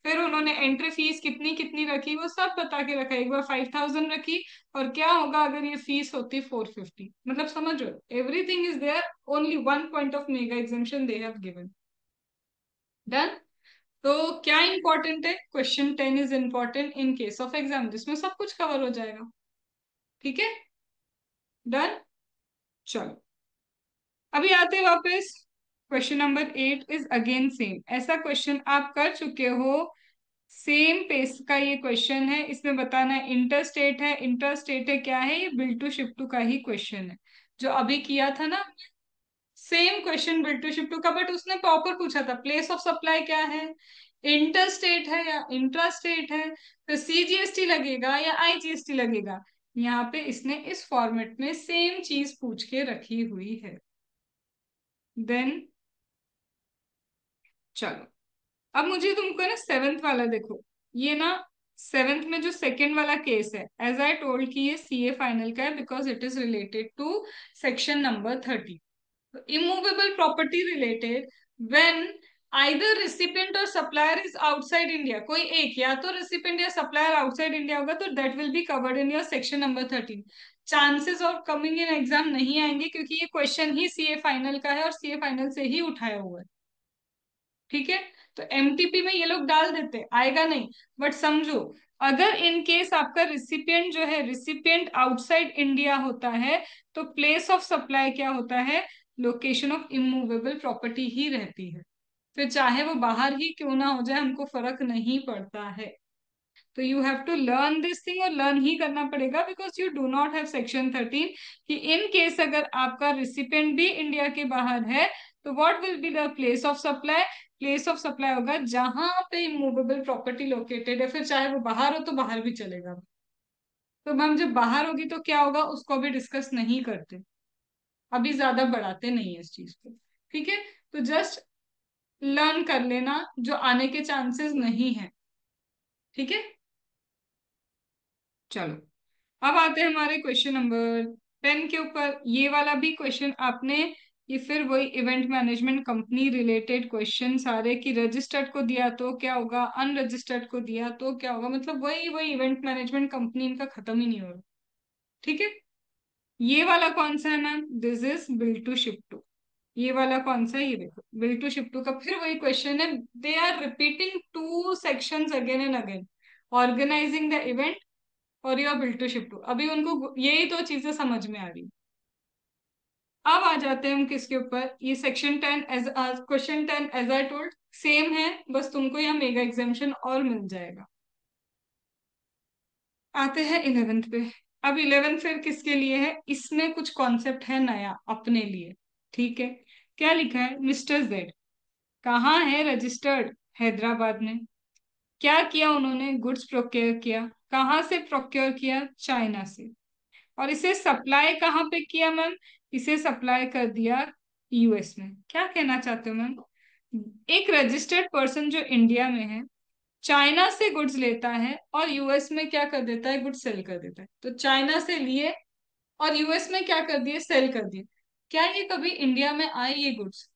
फिर उन्होंने एंट्री फीस कितनी कितनी रखी वो सब बता के रखा। एक बार 5,000 रखी, और क्या होगा अगर ये फीस होती 450? मतलब समझ रहे, everything is there, only one point of mega examination they have given. Done? तो क्या इंपॉर्टेंट है? Question 10 is important in case of exam, जिसमें सब कुछ कवर हो जाएगा। ठीक है? डन? चलो अभी आते हैं वापस। Question number 8 is again same, ऐसा क्वेश्चन आप कर चुके हो, सेम पेस का ये क्वेश्चन है। इसमें बताना है इंटर स्टेट है, इंटर स्टेट है क्या है? ये बिल टू शिप टू का ही क्वेश्चन है जो अभी किया था ना, same question bill to ship to का, बट उसने प्रॉपर पूछा था प्लेस ऑफ सप्लाई क्या है, इंटर स्टेट है या इंट्रा स्टेट है, तो सीजीएसटी लगेगा या आईजीएसटी लगेगा। यहाँ पे इसने इस फॉर्मेट में सेम चीज पूछ के रखी हुई है। देन चलो अब मुझे तुमको ना सेवेंथ वाला देखो, ये ना सेवेंथ में जो सेकंड वाला केस है, एज आई टोल्ड कि ये सीए फाइनल का है because it is related to section number 30। immovable property related when either recipient or supplier is outside India, कोई एक या तो recipient या supplier outside India होगा, तो that will be covered in your section number 13। Chances of coming in exam नहीं आएंगे क्योंकि ये क्वेश्चन ही सीए फाइनल का है और सीए फाइनल से ही उठाया हुआ है। ठीक है? तो एमटीपी में ये लोग डाल देते, आएगा नहीं। बट समझो, अगर इन केस आपका रिसिपिएंट जो है, रिसिपिएंट आउटसाइड इंडिया होता है, तो प्लेस ऑफ सप्लाई क्या होता है? लोकेशन ऑफ इमूवेबल प्रॉपर्टी ही रहती है। फिर चाहे वो बाहर ही क्यों ना हो जाए, हमको फर्क नहीं पड़ता है। तो you have to learn this thing, और लर्न ही करना पड़ेगा because you do not have section 13, कि इन केस अगर आपका रिसिपिएंट भी इंडिया के बाहर है, तो what will be the place of supply? Place of supply होगा जहां पे इमूवेबल प्रॉपर्टी लोकेटेड है, फिर चाहे वो बाहर हो तो बाहर भी चलेगा। तो मैम जब बाहर होगी तो क्या होगा, उसको अभी डिस्कस नहीं करते, अभी ज्यादा बढ़ाते नहीं है इस चीज को। ठीक है? तो जस्ट लर्न कर लेना जो आने के चांसेस नहीं है। ठीक है? चलो अब आते हैं हमारे क्वेश्चन नंबर 10 के ऊपर। ये वाला भी क्वेश्चन आपने, ये फिर वही event management company related question सारे, की रजिस्टर्ड को दिया तो क्या होगा, अनरजिस्टर्ड को दिया तो क्या होगा, मतलब वही वही इवेंट मैनेजमेंट कंपनी, इनका खत्म ही नहीं हो रहा। ठीक है? ये वाला कौन सा है ma'am? This is bill to ship to. ये वाला कौन सा है? ये देखो बिल टू शिप टू का फिर वही क्वेश्चन है, they are repeating two sections again and again. Organising the event और your bill to ship to. अभी उनको यही दो चीजें समझ में आ रही। अब आ जाते हैं हम किसके ऊपर, ये section 10 as question 10 as I told same है, बस तुमको यहाँ मेगा एग्जाम्शन और मिल जाएगा। आते हैं 11th पे। अब 11th फिर किसके लिए है, इसमें कुछ कॉन्सेप्ट है नया अपने लिए। ठीक है, क्या लिखा है, मिस्टर जेड कहाँ है रजिस्टर्ड, हैदराबाद में। क्या किया उन्होंने, गुड्स प्रोक्योर किया, कहाँ से प्रोक्योर किया, चाइना से। और इसे सप्लाई कहाँ पे किया मैम, इसे सप्लाई कर दिया यूएस में। क्या कहना चाहते हो मैम, एक रजिस्टर्ड पर्सन जो इंडिया में है, चाइना से गुड्स लेता है और यूएस में क्या कर देता है, गुड्स सेल कर देता है। तो चाइना से लिए और यूएस में क्या कर दिए, सेल कर दिए। क्या ये कभी इंडिया में आए ये गुड्स,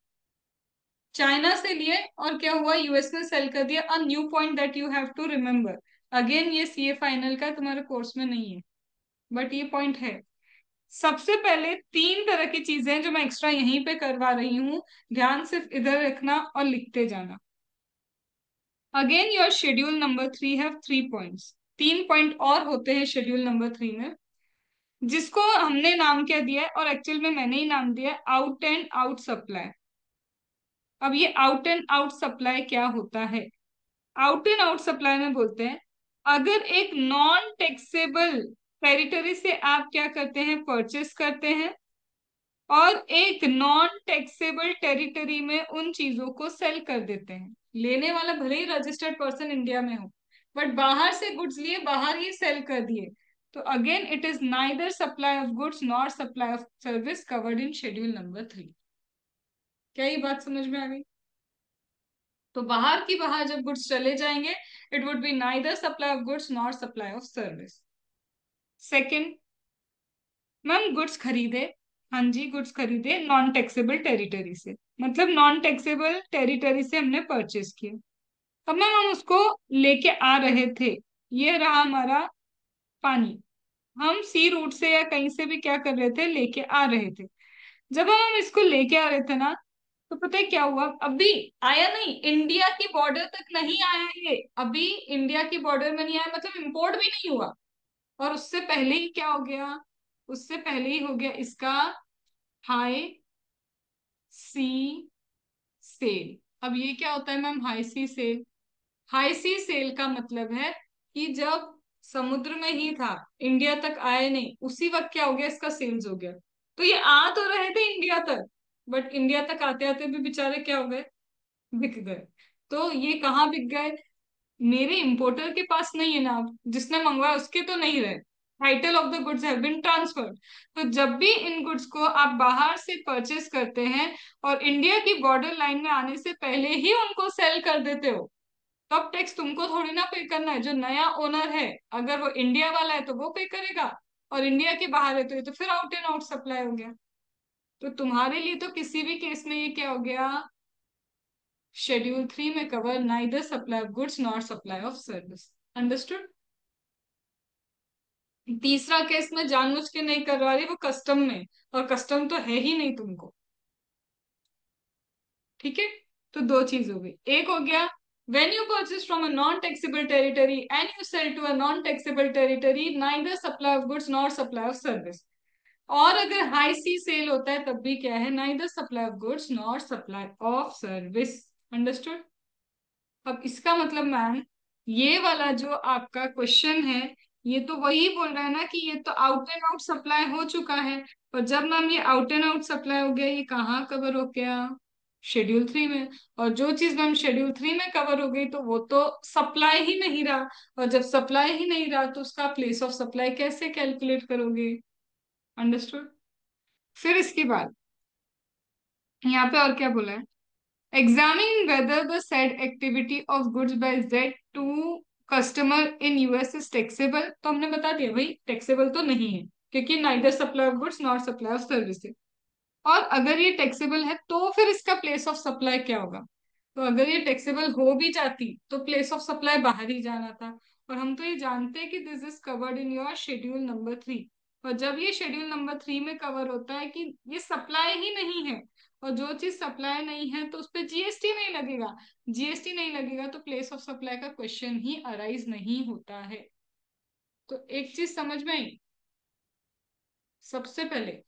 चाइना से लिए और क्या हुआ, यूएस में सेल कर दिया। A new point that you have to remember, again ये सीए फाइनल का तुम्हारे कोर्स में नहीं है, बट ये पॉइंट है। सबसे पहले तीन तरह की चीजें हैं जो मैं एक्स्ट्रा यहीं पे करवा रही हूँ, ध्यान सिर्फ इधर रखना और लिखते जाना। Again your schedule number 3 have 3 points, 3 point और होते हैं शेड्यूल नंबर 3 में, जिसको हमने नाम क्या दिया है, और एक्चुअल में मैंने ही नाम दिया है, आउट एंड आउट सप्लाई। अब ये आउट एंड आउट सप्लाई क्या होता है, आउट एंड आउट सप्लाई में बोलते हैं अगर एक नॉन टैक्सेबल टेरिटरी से आप क्या करते हैं, परचेस करते हैं, और एक नॉन टैक्सेबल टेरिटरी में उन चीजों को सेल कर देते हैं। लेने वाला भले ही रजिस्टर्ड पर्सन इंडिया में हो, बट बाहर से गुड्स लिए बाहर ही सेल कर दिए, तो again it is neither supply of goods nor supply of service covered in schedule number 3। क्या ये बात समझ में आ गई, तो बाहर की बाहर जब गुड्स चले जाएंगे, it would be neither supply of goods nor supply of service. Second, ma'am goods खरीदे, हाँ जी गुड्स खरीदे नॉन टैक्सेबल टेरिटरी से, मतलब नॉन टैक्सेबल टेरिटरी से हमने परचेस किए। अब मैम हम उसको लेके आ रहे थे, ये रहा हमारा पानी, हम सी रूट से या कहीं से भी क्या कर रहे थे, लेके आ रहे थे। जब हम इसको लेके आ रहे थे ना, तो पता है क्या हुआ, अभी आया नहीं, इंडिया की बॉर्डर तक नहीं आया ये, अभी इंडिया की बॉर्डर में नहीं आया, मतलब इंपोर्ट भी नहीं हुआ। और उससे पहले ही क्या हो गया, उससे पहले ही हो गया इसका हाई सी सेल। अब ये क्या होता है मैम, हाई सी सेल, हाई सी सेल का मतलब है कि जब समुद्र में ही था, इंडिया तक आए नहीं, उसी वक्त क्या हो गया, इसका सेल्स हो गया। तो ये आ तो रहे थे इंडिया तक, बट इंडिया तक आते आते भी बेचारे क्या हो गए, बिक गए। तो ये कहाँ बिक गए, मेरे इंपोर्टर के पास नहीं है ना, जिसने मंगवाया उसके तो नहीं रहे, title of the goods have been transferred. तो जब भी इन गुड्स को आप बाहर से परचेस करते हैं और इंडिया की बॉर्डर लाइन में आने से पहले ही उनको सेल कर देते हो, तब टैक्स तुमको थोड़ी ना पे करना है, जो नया ओनर है अगर वो इंडिया वाला है तो वो पे करेगा, और इंडिया के बाहर है तो ये तो फिर आउट एंड आउट सप्लाई हो गया। तो तुम्हारे लिए तो किसी भी केस में ये क्या हो गया, शेड्यूल 3 में cover neither supply of goods nor supply of service. Understood. तीसरा केस में जानबूझ के नहीं करवा रही, वो कस्टम में, और कस्टम तो है ही नहीं तुमको। ठीक है, तो दो चीज हो गई, एक हो गया when you purchase from a non-taxable territory and you sell to a non-taxable territory neither supply of goods nor supply of service। और अगर हाई सी सेल होता है तब भी क्या है, neither supply of goods nor supply of service। Understood. अब इसका मतलब मैम, ये वाला जो आपका क्वेश्चन है, ये तो वही बोल रहा है ना कि ये तो आउट एंड आउट सप्लाई हो चुका है। और जब मैम ये आउट एंड आउट सप्लाई हो गया, ये कहाँ कवर हो गया, शेड्यूल 3 में। और जो चीज मैम शेड्यूल 3 में कवर हो गई, तो वो तो सप्लाई ही नहीं रहा, और जब सप्लाई ही नहीं रहा तो उसका प्लेस ऑफ सप्लाई कैसे कैलकुलेट करोगे। अंडरस्टूड। फिर इसके बाद यहाँ पे और क्या बोला है, examine whether the said activity of goods by Z to customer in US is taxable। तो हमने बता दिया भाई टैक्सेबल तो नहीं है, क्योंकि neither supply of goods nor supply of service है। और अगर ये टैक्सेबल है तो फिर इसका प्लेस ऑफ सप्लाई क्या होगा, तो अगर ये टैक्सेबल हो भी जाती तो प्लेस ऑफ सप्लाई बाहर ही जाना था। और हम तो ये जानते हैं कि this is covered in your schedule number 3। और जब ये शेड्यूल नंबर 3 में कवर होता है कि ये सप्लाई ही नहीं है, और जो चीज सप्लाई नहीं है तो उस पर जीएसटी नहीं लगेगा। जीएसटी नहीं लगेगा तो प्लेस ऑफ सप्लाई का क्वेश्चन ही अराइज नहीं होता है। तो एक चीज समझ में आई, सबसे पहले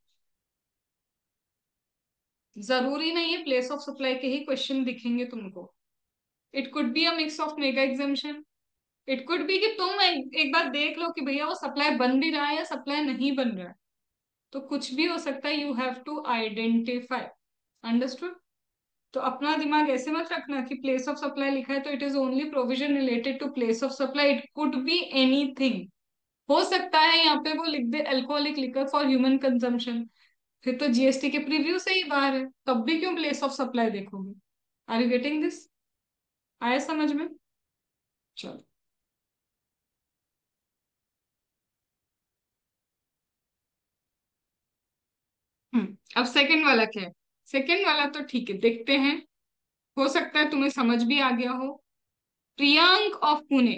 जरूरी नहीं है प्लेस ऑफ सप्लाई के ही क्वेश्चन दिखेंगे तुमको। It could be a mix of mega exemption. It could B कि तुम एक बार देख लो कि भैया वो सप्लाई बन भी रहा है या सप्लाई नहीं बन रहा है। तो कुछ भी हो सकता है, you have to identify. Understood? तो अपना दिमाग ऐसे मत रखना कि प्लेस ऑफ सप्लाई लिखा है तो it is only provision related to place of supply. It could be anything. हो सकता है यहाँ पे वो लिख दे alcoholic liquor for human consumption, फिर तो जीएसटी के प्रीव्यू से ही बाहर है, तब भी क्यों प्लेस ऑफ सप्लाई देखोगे? Are you getting this? आया समझ में? चलो। अब सेकंड वाला क्या है? सेकंड वाला तो ठीक है, देखते हैं। हो सकता है तुम्हें समझ भी आ गया हो। Priyank of Pune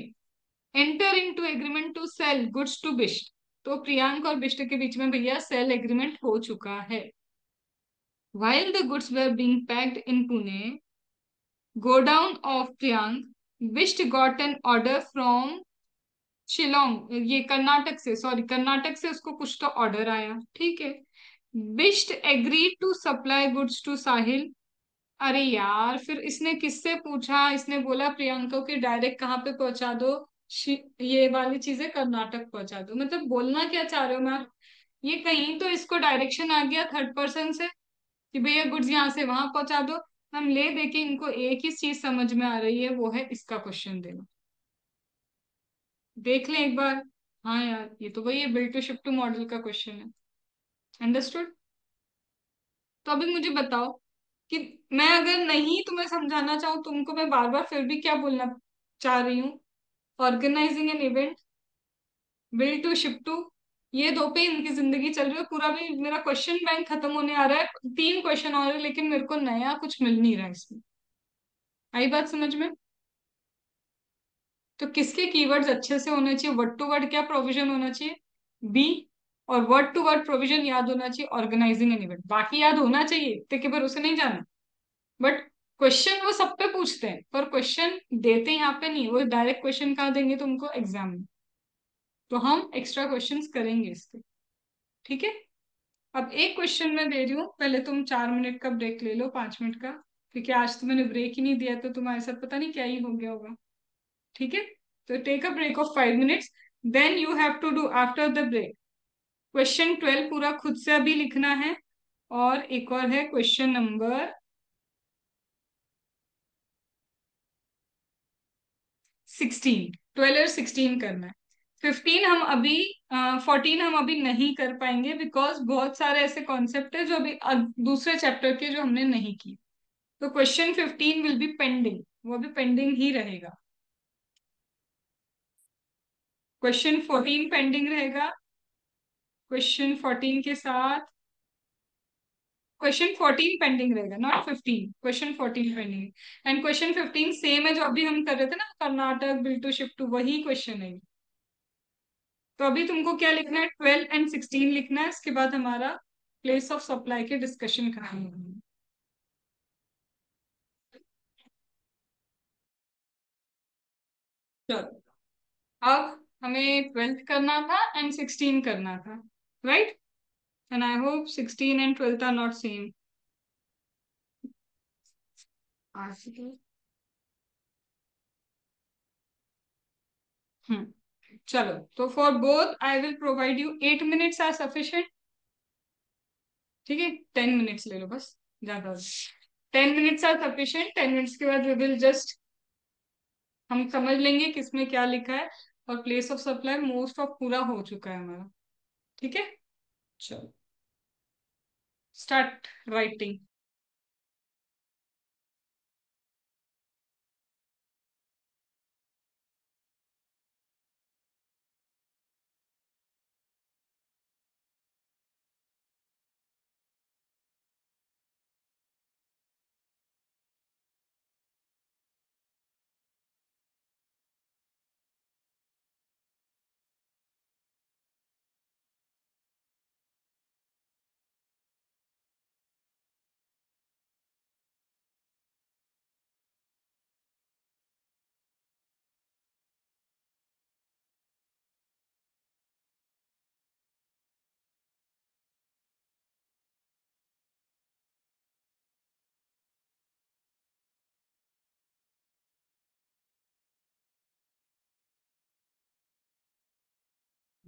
enter into agreement to sell goods to Bisht. तो प्रियांक और बिस्ट के बीच में भैया सेल एग्रीमेंट हो चुका है। While the goods were being packed in Pune, godown of Priyank, Bisht got an order from Shillong, ये कर्नाटक से, सॉरी कर्नाटक से उसको कुछ तो ऑर्डर आया, ठीक है। बिस्ट agree to supply goods to Sahil. अरे यार, फिर इसने किससे पूछा? इसने बोला प्रियंका के डायरेक्ट कहाँ पे पहुंचा दो, ये वाली चीजें कर्नाटक पहुंचा दो। मतलब बोलना क्या चाह रहे हो मैम? ये कहीं तो इसको डायरेक्शन आ गया थर्ड पर्सन से कि भैया गुड्स यहाँ से वहां पहुंचा दो। हम ले देके इनको एक ही चीज समझ में आ रही है, वो है इसका क्वेश्चन देना। देख लें एक बार। हाँ यार, ये तो वही है, bill to ship to model का क्वेश्चन है। अंडरस्टूड? तो अभी मुझे बताओ कि मैं अगर नहीं तुम्हें समझाना चाहूँ तुमको, मैं बार बार फिर भी क्या बोलना चाह रही हूँ? Organising an event, bill to ship to, ये दो पे इनकी जिंदगी चल रही है। पूरा भी मेरा क्वेश्चन बैंक खत्म होने आ रहा है, 3 क्वेश्चन और है, लेकिन मेरे को नया कुछ मिल नहीं रहा है इसमें। आई बात समझ में? तो किसके कीवर्ड्स अच्छे से होने चाहिए? वर्ड टू वर्ड क्या प्रोविजन होना चाहिए? बी। और वर्ड टू वर्ड प्रोविजन याद होना चाहिए, ऑर्गेनाइजिंग एन इवेंट। बाकी याद होना चाहिए, इतने के भरोसे नहीं जाना। बट क्वेश्चन वो सब पे पूछते हैं, पर क्वेश्चन देते यहाँ पे नहीं। वो डायरेक्ट क्वेश्चन कहाँ देंगे तुमको? एग्जाम में। तो हम एक्स्ट्रा क्वेश्चंस करेंगे इसके, ठीक है। अब एक क्वेश्चन मैं दे रही हूँ, पहले तुम 4 मिनट का ब्रेक ले लो, 5 मिनट का। क्योंकि आज तो मैंने ब्रेक ही नहीं दिया, तो तुम्हारे साथ पता नहीं क्या ही हो गया होगा। ठीक है, तो take a break of 5 minutes, then you have to do after the break question 12 पूरा खुद से अभी लिखना है। और एक और है क्वेश्चन नंबर 16। 12 और 16 करना है। 15 हम अभी 14 हम अभी नहीं कर पाएंगे, बिकॉज बहुत सारे ऐसे कॉन्सेप्ट है जो अभी दूसरे चैप्टर के जो हमने नहीं किए। तो क्वेश्चन 15 विल बी पेंडिंग, वो अभी पेंडिंग ही रहेगा। क्वेश्चन 14 पेंडिंग रहेगा। क्वेश्चन 14 के साथ क्वेश्चन 14 पेंडिंग रहेगा, not 15। Question 14 pending. And question 15 same है जो अभी हम कर रहे थे ना, Karnataka bill to ship to, वही क्वेश्चन है। तो अभी तुमको क्या लिखना है? 12 एंड 16 लिखना है। इसके बाद हमारा प्लेस ऑफ सप्लाई के डिस्कशन कराएंगे। चलो, अब हमें 12th करना था एंड 16 करना था, right? And I hope 16 and 12th are not same. चलो, तो for both I will provide you 8 minutes are sufficient. ठीक है, 10 मिनट्स ले लो बस, ज्यादा। 10 मिनट्स आर सफिशिएंट। 10 मिनट्स के बाद वी विल जस्ट, हम समझ लेंगे किसमें क्या लिखा है। और place of supply most of पूरा हो चुका है हमारा। ठीक है, चलो स्टार्ट राइटिंग।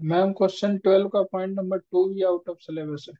मैम क्वेश्चन 12 का point number 2 he out of syllabus है।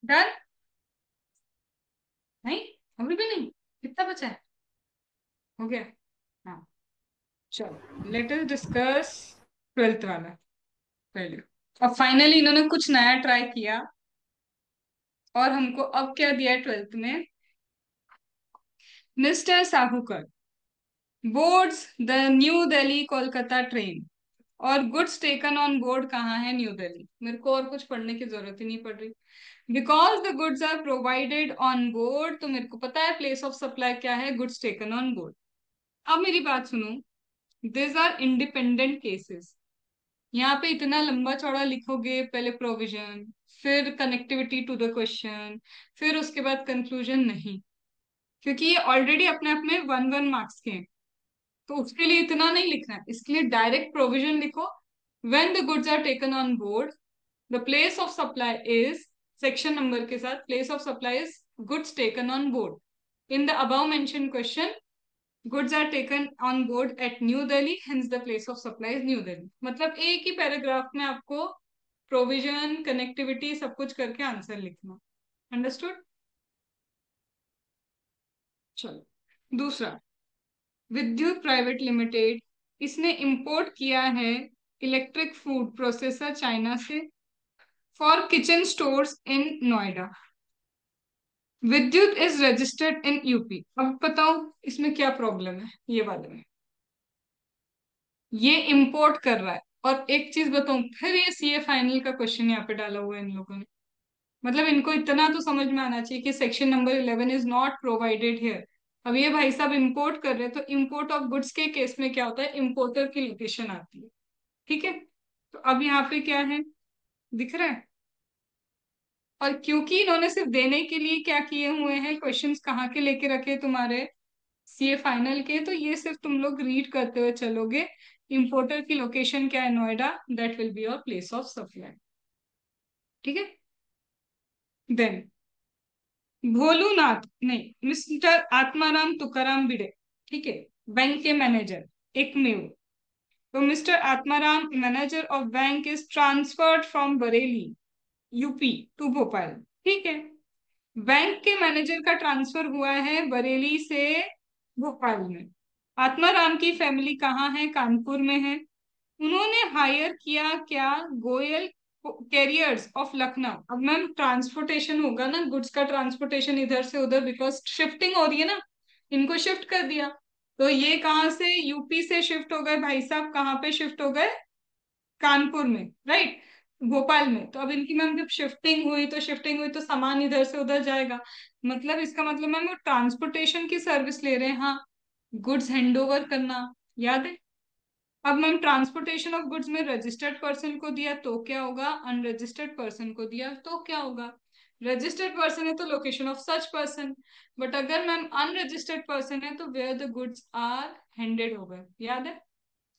डन? नहीं, अभी भी नहीं? कितना बचा है? हो गया? हाँ, चलो लेट अस डिस्कस ट्वेल्थ वाला पहले। अब फाइनली इन्होंने कुछ नया ट्राई किया और हमको अब क्या दिया है ट्वेल्थ में। मिस्टर साहूकर boards the new Delhi Kolkata train और गुड्स टेकन ऑन बोर्ड कहाँ है? न्यू दिल्ली। मेरे को और कुछ पढ़ने की जरूरत ही नहीं पड़ रही। Because the goods are provided on board, तो मेरे को पता है प्लेस ऑफ सप्लाई क्या है? Goods taken on board. अब मेरी बात सुनो, दिस आर इंडिपेंडेंट केसेस। यहाँ पे इतना लंबा चौड़ा लिखोगे, पहले प्रोविजन, फिर कनेक्टिविटी टू द क्वेश्चन, फिर उसके बाद कंक्लूजन, नहीं, क्योंकि ये ऑलरेडी अपने आप में 1 1 मार्क्स के हैं, तो उसके लिए इतना नहीं लिखना है। इसके लिए डायरेक्ट प्रोविजन लिखो। When the goods are taken on board, the place of supply is, section number के साथ, place of supply is goods taken on board in the above mentioned question, goods are taken on board at New Delhi, hence the place of supply is New Delhi. मतलब एक ही paragraph में आपको provision, connectivity, सब कुछ करके answer लिखना। अंडरस्टूड? चलो दूसरा, विद्युत प्राइवेट लिमिटेड, इसने इंपोर्ट किया है इलेक्ट्रिक फूड प्रोसेसर चाइना से for kitchen stores in Noida. विद्युत इज रजिस्टर्ड इन यूपी। अब बताओ इसमें क्या प्रॉब्लम है? ये वाले में ये इंपोर्ट कर रहा है। और एक चीज बताऊं, फिर ये सीए फाइनल का क्वेश्चन यहाँ पे डाला हुआ है इन लोगों ने। मतलब इनको इतना तो समझ में आना चाहिए कि section number 11 is not provided here. अब ये भाई साहब इंपोर्ट कर रहे हैं, तो इंपोर्ट ऑफ गुड्स के केस में क्या होता है? इंपोर्टर की लोकेशन आती है। ठीक है, तो अब यहाँ पे क्या है, दिख रहा है? और क्योंकि इन्होंने सिर्फ देने के लिए क्या किए हुए हैं, क्वेश्चंस कहाँ के लेके रखे तुम्हारे सीए फाइनल के, तो ये सिर्फ तुम लोग रीड करते हुए चलोगे। इंपोर्टर की लोकेशन क्या है? Noida, that will be your place of supply. ठीक है, देन भोलूनाथ, नहीं, मिस्टर आत्माराम तुकाराम भिड़े, ठीक है, बैंक के मैनेजर, एक मेव। तो mister Atmaram, manager of bank, is transferred from Bareilly UP to Bhopal. ठीक है, बैंक के मैनेजर का ट्रांसफर हुआ है बरेली से भोपाल में। आत्माराम की फैमिली कहाँ है? कानपुर में है। उन्होंने हायर किया क्या? Goyal carriers of Lucknow. अब मैम ट्रांसपोर्टेशन होगा ना, गुड्स का ट्रांसपोर्टेशन इधर से उधर, बिकॉज शिफ्टिंग हो रही है ना, इनको शिफ्ट कर दिया। तो ये कहाँ से? यूपी से शिफ्ट हो गए भाई साहब। कहाँ पे शिफ्ट हो गए? कानपुर में, राइट, भोपाल में। तो अब इनकी मैम जब शिफ्टिंग हुई तो सामान इधर से उधर जाएगा। मतलब इसका मतलब मैम वो ट्रांसपोर्टेशन की सर्विस ले रहे हैं। हाँ, गुड्स हैंड ओवर करना, याद है? अब मैम ट्रांसपोर्टेशन ऑफ गुड्स में रजिस्टर्ड पर्सन को दिया तो क्या होगा? अनरजिस्टर्ड पर्सन को दिया तो क्या होगा? रजिस्टर्ड पर्सन है तो location of such person. But अगर मैम अनरजिस्टर्ड पर्सन है तो where the goods are handed over, याद है?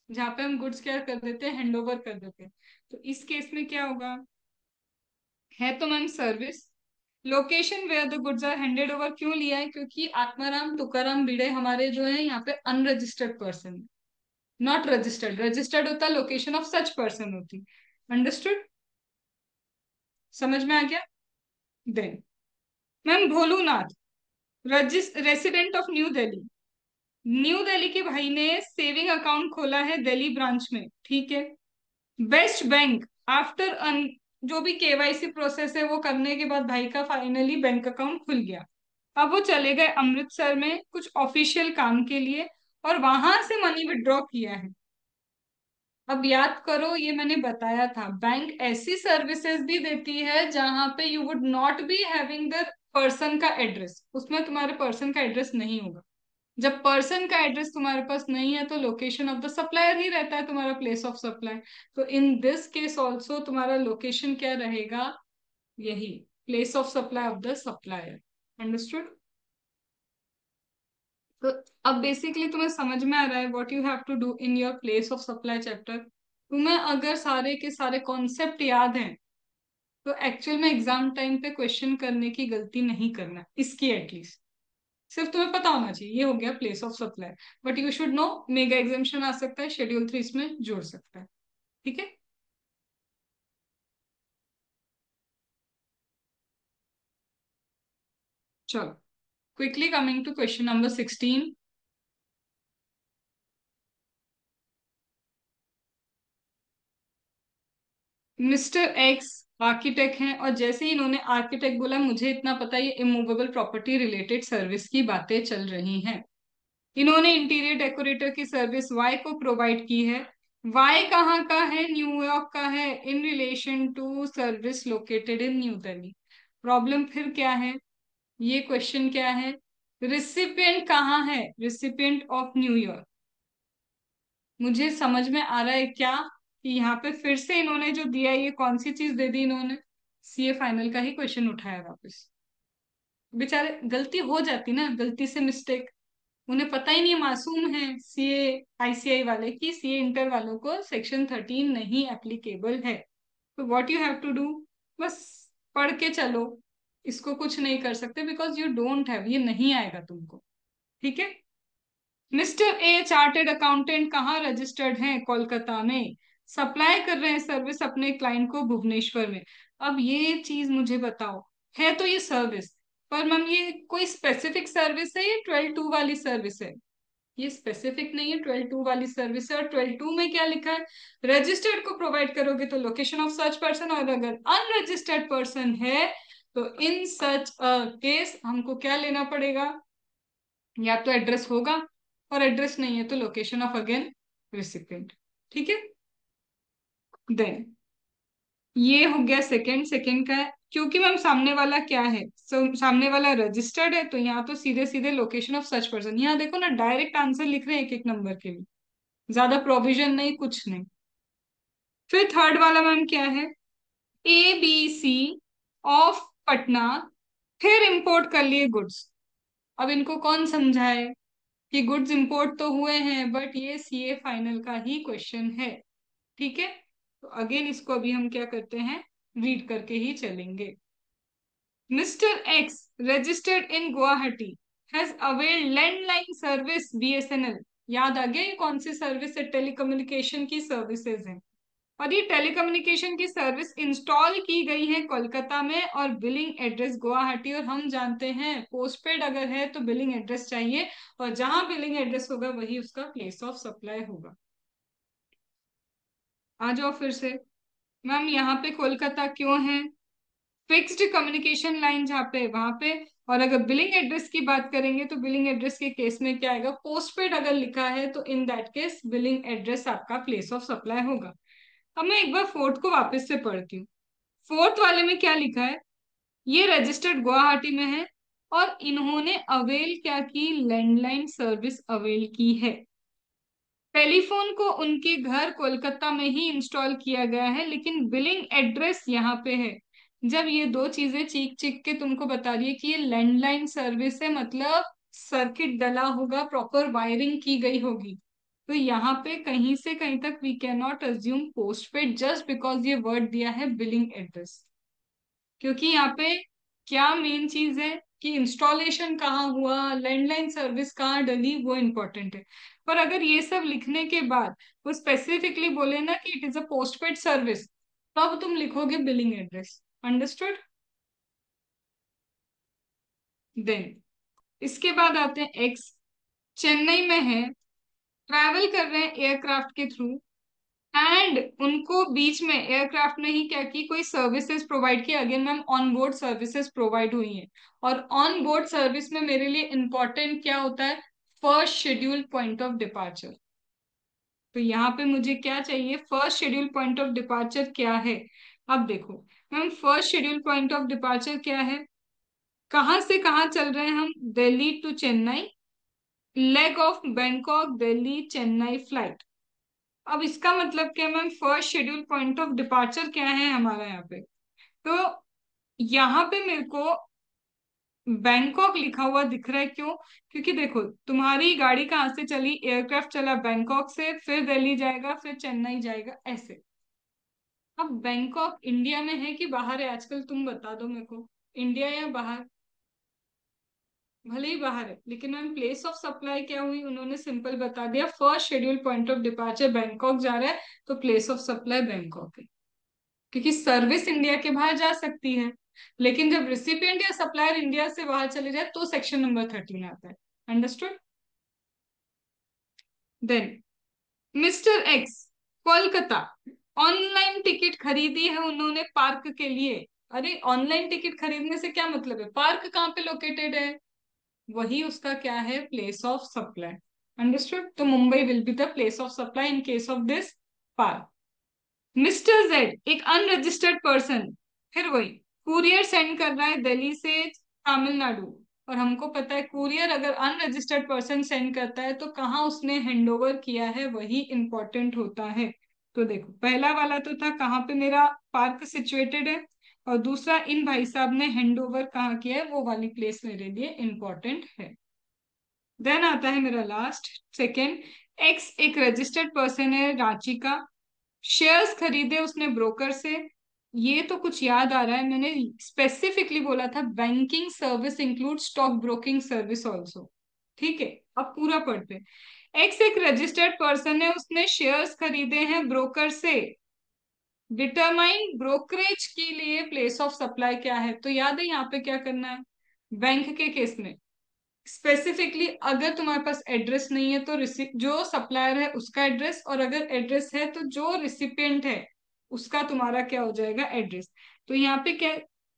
जहाँ पे हम गुड्स क्या कर देते हैं? हैंड ओवर कर देते हैं। तो इस केस में क्या होगा? है तो ma'am service. Location where the goods are handed over क्यों लिया है? क्योंकि आत्माराम तुकाराम भिड़े हमारे जो है यहाँ पे unregistered person, not registered. Registered होता लोकेशन ऑफ सच पर्सन होती। अंडरस्टूड? समझ में आ गया? Then ma'am Bholunath, resident of new Delhi. New Delhi के भाई ने सेविंग अकाउंट खोला है दिल्ली ब्रांच में। ठीक है, बेस्ट बैंक, आफ्टर जो भी केवाईसी प्रोसेस है वो करने के बाद भाई का फाइनली बैंक अकाउंट खुल गया। अब वो चले गए अमृतसर में कुछ ऑफिशियल काम के लिए और वहां से मनी विड्रॉ किया है। अब याद करो, ये मैंने बताया था, बैंक ऐसी सर्विसेज भी देती है जहां पे you would not be having the person का एड्रेस, उसमें तुम्हारे पर्सन का एड्रेस नहीं होगा। जब पर्सन का एड्रेस तुम्हारे पास नहीं है तो लोकेशन ऑफ द सप्लायर ही रहता है तुम्हारा प्लेस ऑफ सप्लाई। तो इन दिस केस ऑल्सो तुम्हारा लोकेशन क्या रहेगा? यही, place of supply of the supplier. Understood? तो अब बेसिकली तुम्हें समझ में आ रहा है what you have to do in your place of supply chapter. तुम्हें अगर सारे के सारे कॉन्सेप्ट याद हैं तो एक्चुअल में एग्जाम टाइम पे क्वेश्चन करने की गलती नहीं करना, इसकी एटलीस्ट सिर्फ तुम्हें पता होना चाहिए। ये हो गया place of supply. But you should know mega examination आ सकता है, शेड्यूल 3 इसमें जोड़ सकता है। ठीक है, चलो, quickly coming to question number 16। Mister X architect हैं, और जैसे ही इन्होंने आर्किटेक्ट बोला, मुझे इतना पता है ये इमूवेबल प्रॉपर्टी रिलेटेड सर्विस की बातें चल रही हैं। इन्होंने इंटीरियर डेकोरेटर की सर्विस वाई को प्रोवाइड की है। वाई कहाँ का है? न्यूयॉर्क का है, in relation to service located in New Delhi. Problem फिर क्या है? ये क्वेश्चन क्या है? रिसिपिएंट कहाँ है? Recipient of New York. मुझे समझ में आ रहा है क्या कि यहाँ पे फिर से इन्होंने जो दिया है, ये कौन सी चीज दे दी इन्होंने? सीए फाइनल का ही क्वेश्चन उठाया वापस। बेचारे, गलती हो जाती ना, गलती से मिस्टेक। उन्हें पता ही नहीं, मासूम है सीए आईसीआई वाले, कि सीए इंटर वालों को सेक्शन 13 नहीं एप्लीकेबल है। तो what you have to do, बस पढ़ के चलो। इसको कुछ नहीं कर सकते बिकॉज यू डोंट हैव, ये नहीं आएगा तुमको। ठीक है। मिस्टर ए चार्टेड अकाउंटेंट कहाँ रजिस्टर्ड हैं? कोलकाता में। सप्लाई कर रहे हैं सर्विस अपने क्लाइंट को भुवनेश्वर में। अब ये चीज मुझे बताओ, है तो ये सर्विस, पर मैम ये कोई स्पेसिफिक सर्विस है? ये 12(2) वाली सर्विस है? ये स्पेसिफिक नहीं है, 12(2) वाली सर्विस है। और 12(2) में क्या लिखा है? रजिस्टर्ड को प्रोवाइड करोगे तो लोकेशन ऑफ सच पर्सन, और अगर अनरजिस्टर्ड पर्सन है तो इन सच केस हमको क्या लेना पड़ेगा? या तो एड्रेस होगा, और एड्रेस नहीं है तो लोकेशन ऑफ अगेन रिसिपिएंट। ठीक है। देन ये हो गया सेकंड। सेकंड का है, क्योंकि मैम सामने वाला क्या है? सामने वाला रजिस्टर्ड है, तो यहाँ तो सीधे सीधे लोकेशन ऑफ सच पर्सन। यहाँ देखो ना, डायरेक्ट आंसर लिख रहे हैं एक एक नंबर के लिए, ज्यादा प्रोविजन नहीं, कुछ नहीं। फिर थर्ड वाला मैम क्या है? A B C of Patna, फिर इंपोर्ट कर लिए गुड्स। अब इनको कौन समझाए कि गुड्स इंपोर्ट तो हुए हैं, बट ये सीए फाइनल का ही क्वेश्चन है। ठीक है। तो अगेन इसको अभी हम क्या करते हैं, रीड करके ही चलेंगे। Mister x registered in Guwahati has availed landline service BSNL. याद आ गया ये कौन सी सर्विस है? टेलीकम्युनिकेशन की सर्विसेज है। और ये टेलीकम्युनिकेशन की सर्विस इंस्टॉल की गई है कोलकाता में, और बिलिंग एड्रेस गुवाहाटी। और हम जानते हैं पोस्टपेड अगर है तो बिलिंग एड्रेस चाहिए, और जहां बिलिंग एड्रेस होगा वही उसका प्लेस ऑफ सप्लाई होगा। आ जाओ फिर से। मैम यहाँ पे कोलकाता क्यों है? फिक्स्ड कम्युनिकेशन लाइन जहाँ पे, वहां पे। और अगर बिलिंग एड्रेस की बात करेंगे तो बिलिंग एड्रेस के केस में क्या आएगा? पोस्टपेड अगर लिखा है तो इन दैट केस बिलिंग एड्रेस आपका प्लेस ऑफ सप्लाई होगा। अब मैं एक बार फोर्थ को वापस से पढ़ती हूँ। फोर्थ वाले में क्या लिखा है? ये रजिस्टर्ड गुवाहाटी में है, और इन्होंने अवेल क्या की? लैंडलाइन सर्विस अवेल की है। टेलीफोन को उनके घर कोलकाता में ही इंस्टॉल किया गया है, लेकिन बिलिंग एड्रेस यहाँ पे है। जब ये दो चीजें चीख चीख के तुमको बता रही है कि ये लैंडलाइन सर्विस है, मतलब सर्किट डला होगा, प्रॉपर वायरिंग की गई होगी, तो यहाँ पे कहीं से कहीं तक we can not assume postpaid just because ये वर्ड दिया है बिलिंग एड्रेस। क्योंकि यहाँ पे क्या मेन चीज है कि इंस्टॉलेशन कहाँ हुआ, लैंडलाइन सर्विस कहाँ डली, वो इम्पोर्टेंट है। पर अगर ये सब लिखने के बाद वो स्पेसिफिकली बोले ना कि it is a postpaid service, तब तुम लिखोगे बिलिंग एड्रेस। अंडरस्टूड? देन इसके बाद आते हैं एक्स। चेन्नई में है, ट्रैवल कर रहे हैं एयरक्राफ्ट के थ्रू, एंड उनको बीच में एयरक्राफ्ट ने ही क्या की? कोई सर्विसेज प्रोवाइड की। Again ma'am on board services provide हुई हैं, और ऑन बोर्ड सर्विस में मेरे लिए इंपॉर्टेंट क्या होता है? First schedule point of departure. तो यहाँ पे मुझे क्या चाहिए? First schedule point of departure क्या है? अब देखो ma'am, first schedule point of departure क्या है? कहाँ से कहाँ चल रहे हैं हम? Delhi to Chennai, leg of Bangkok Delhi Chennai flight. अब इसका मतलब क्या ma'am? First schedule point of departure क्या है हमारा यहाँ पे? तो यहाँ पे मेरे को बैंकॉक लिखा हुआ दिख रहा है। क्यों? क्योंकि देखो, तुम्हारी गाड़ी कहाँ से चली? एयरक्राफ्ट चला बैंकॉक से, फिर दिल्ली जाएगा, फिर चेन्नई जाएगा, ऐसे। अब बैंकॉक इंडिया में है कि बाहर है? आजकल तुम बता दो मेरे को, इंडिया या बाहर? भले ही बाहर है, लेकिन मैम प्लेस ऑफ सप्लाई क्या हुई? उन्होंने सिंपल बता दिया, first schedule point of departure Bangkok जा रहा है, तो प्लेस ऑफ सप्लाई बैंकॉक है। क्योंकि सर्विस इंडिया के बाहर जा सकती है, लेकिन जब रिसिपिएंट या सप्लायर इंडिया से बाहर चले जाए तो सेक्शन नंबर 13 आता है। Understood? Then mister X Kolkata, online ticket खरीदी है उन्होंने पार्क के लिए। अरे ऑनलाइन टिकट खरीदने से क्या मतलब है? पार्क कहाँ पे लोकेटेड है? वही उसका क्या है? Place of supply. अंडरस्टूड? तो Mumbai will be the place of supply in case of this park. Mister Z एक अनरजिस्टर्ड पर्सन, फिर वही कुरियर सेंड कर रहा है दिल्ली से तमिलनाडु, और हमको पता है कुरियर अगर अनरजिस्टर्ड पर्सन सेंड करता है तो कहाँ उसने हैंडओवर किया है वही इंपॉर्टेंट होता है। तो देखो पहला वाला तो था कहाँ पे मेरा पार्क सिचुएटेड है, और दूसरा इन भाई साहब ने हैंडओवर कहाँ किया है वो वाली प्लेस मेरे लिए इंपॉर्टेंट है। देन आता है मेरा लास्ट सेकेंड, एक्स एक रजिस्टर्ड पर्सन है रांची का, शेयर्स खरीदे उसने ब्रोकर से। ये तो कुछ याद आ रहा है, मैंने स्पेसिफिकली बोला था banking service include stock broking service also. ठीक है, अब पूरा पढ़ते हैं। एक्स एक रजिस्टर्ड पर्सन है, उसने शेयर्स खरीदे हैं ब्रोकर से। डिटरमाइन ब्रोकरेज के लिए प्लेस ऑफ सप्लाई क्या है? तो याद है यहाँ पे क्या करना है? बैंक के केस में स्पेसिफिकली अगर तुम्हारे पास एड्रेस नहीं है तो जो सप्लायर है उसका एड्रेस, और अगर एड्रेस है तो जो रिसिपिएंट है उसका तुम्हारा क्या हो जाएगा? एड्रेस। तो यहाँ पे क्या,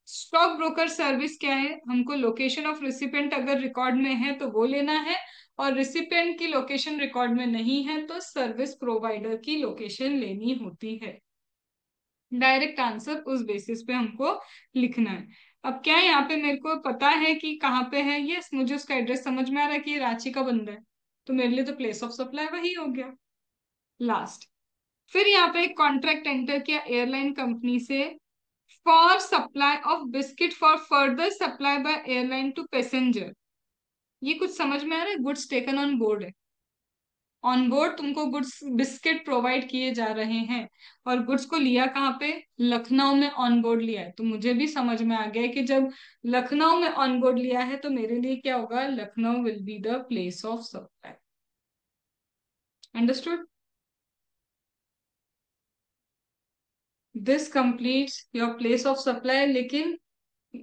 स्टॉक ब्रोकर सर्विस क्या है? हमको लोकेशन ऑफ रिसिपिएंट अगर रिकॉर्ड में है तो वो लेना है, और रिसिपिएंट की लोकेशन रिकॉर्ड में नहीं है तो सर्विस प्रोवाइडर की लोकेशन लेनी होती है। डायरेक्ट आंसर उस बेसिस पे हमको लिखना है। अब क्या है यहाँ पे मेरे को पता है कि कहाँ पे है, यस मुझे उसका एड्रेस समझ में आ रहा है कि ये रांची का बंदा है, तो मेरे लिए तो प्लेस ऑफ सप्लाई वही हो गया लास्ट। फिर यहाँ पे एक कॉन्ट्रैक्ट एंटर किया एयरलाइन कंपनी से for supply of biscuit for further supply by airline to passenger. ये कुछ समझ में आ रहा है? गुड्स टेकन ऑन बोर्ड है, ऑन बोर्ड तुमको गुड्स बिस्किट प्रोवाइड किए जा रहे हैं, और गुड्स को लिया कहाँ पे? लखनऊ में ऑन बोर्ड लिया है। तो मुझे भी समझ में आ गया है कि जब लखनऊ में ऑन बोर्ड लिया है तो मेरे लिए क्या होगा? Lucknow will be the place of supply. Understood? This completes your place of supply. लेकिन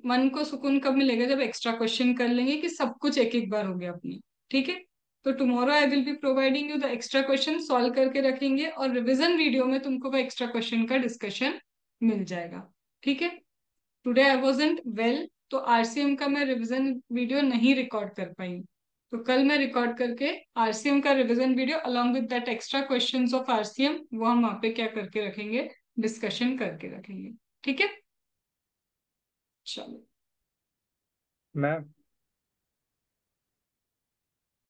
मन को सुकून कब मिलेगा? जब एक्स्ट्रा क्वेश्चन कर लेंगे कि सब कुछ एक एक बार हो गया अपनी। ठीक है, तो tomorrow I will be providing you the extra question, solve करके रखेंगे, और रिवीजन वीडियो में तुमको वो एक्स्ट्रा क्वेश्चन का डिस्कशन मिल जाएगा। ठीक है, टुडे आई वाजंट वेल तो आरसीएम का मैं रिवीजन वीडियो नहीं रिकॉर्ड कर पाई, तो कल मैं रिकॉर्ड करके आरसीएम का revision video along with that extra questions of RCM वो हम वहां पे क्या करके रखेंगे? डिस्कशन करके रखेंगे। ठीक है, चलो। मैम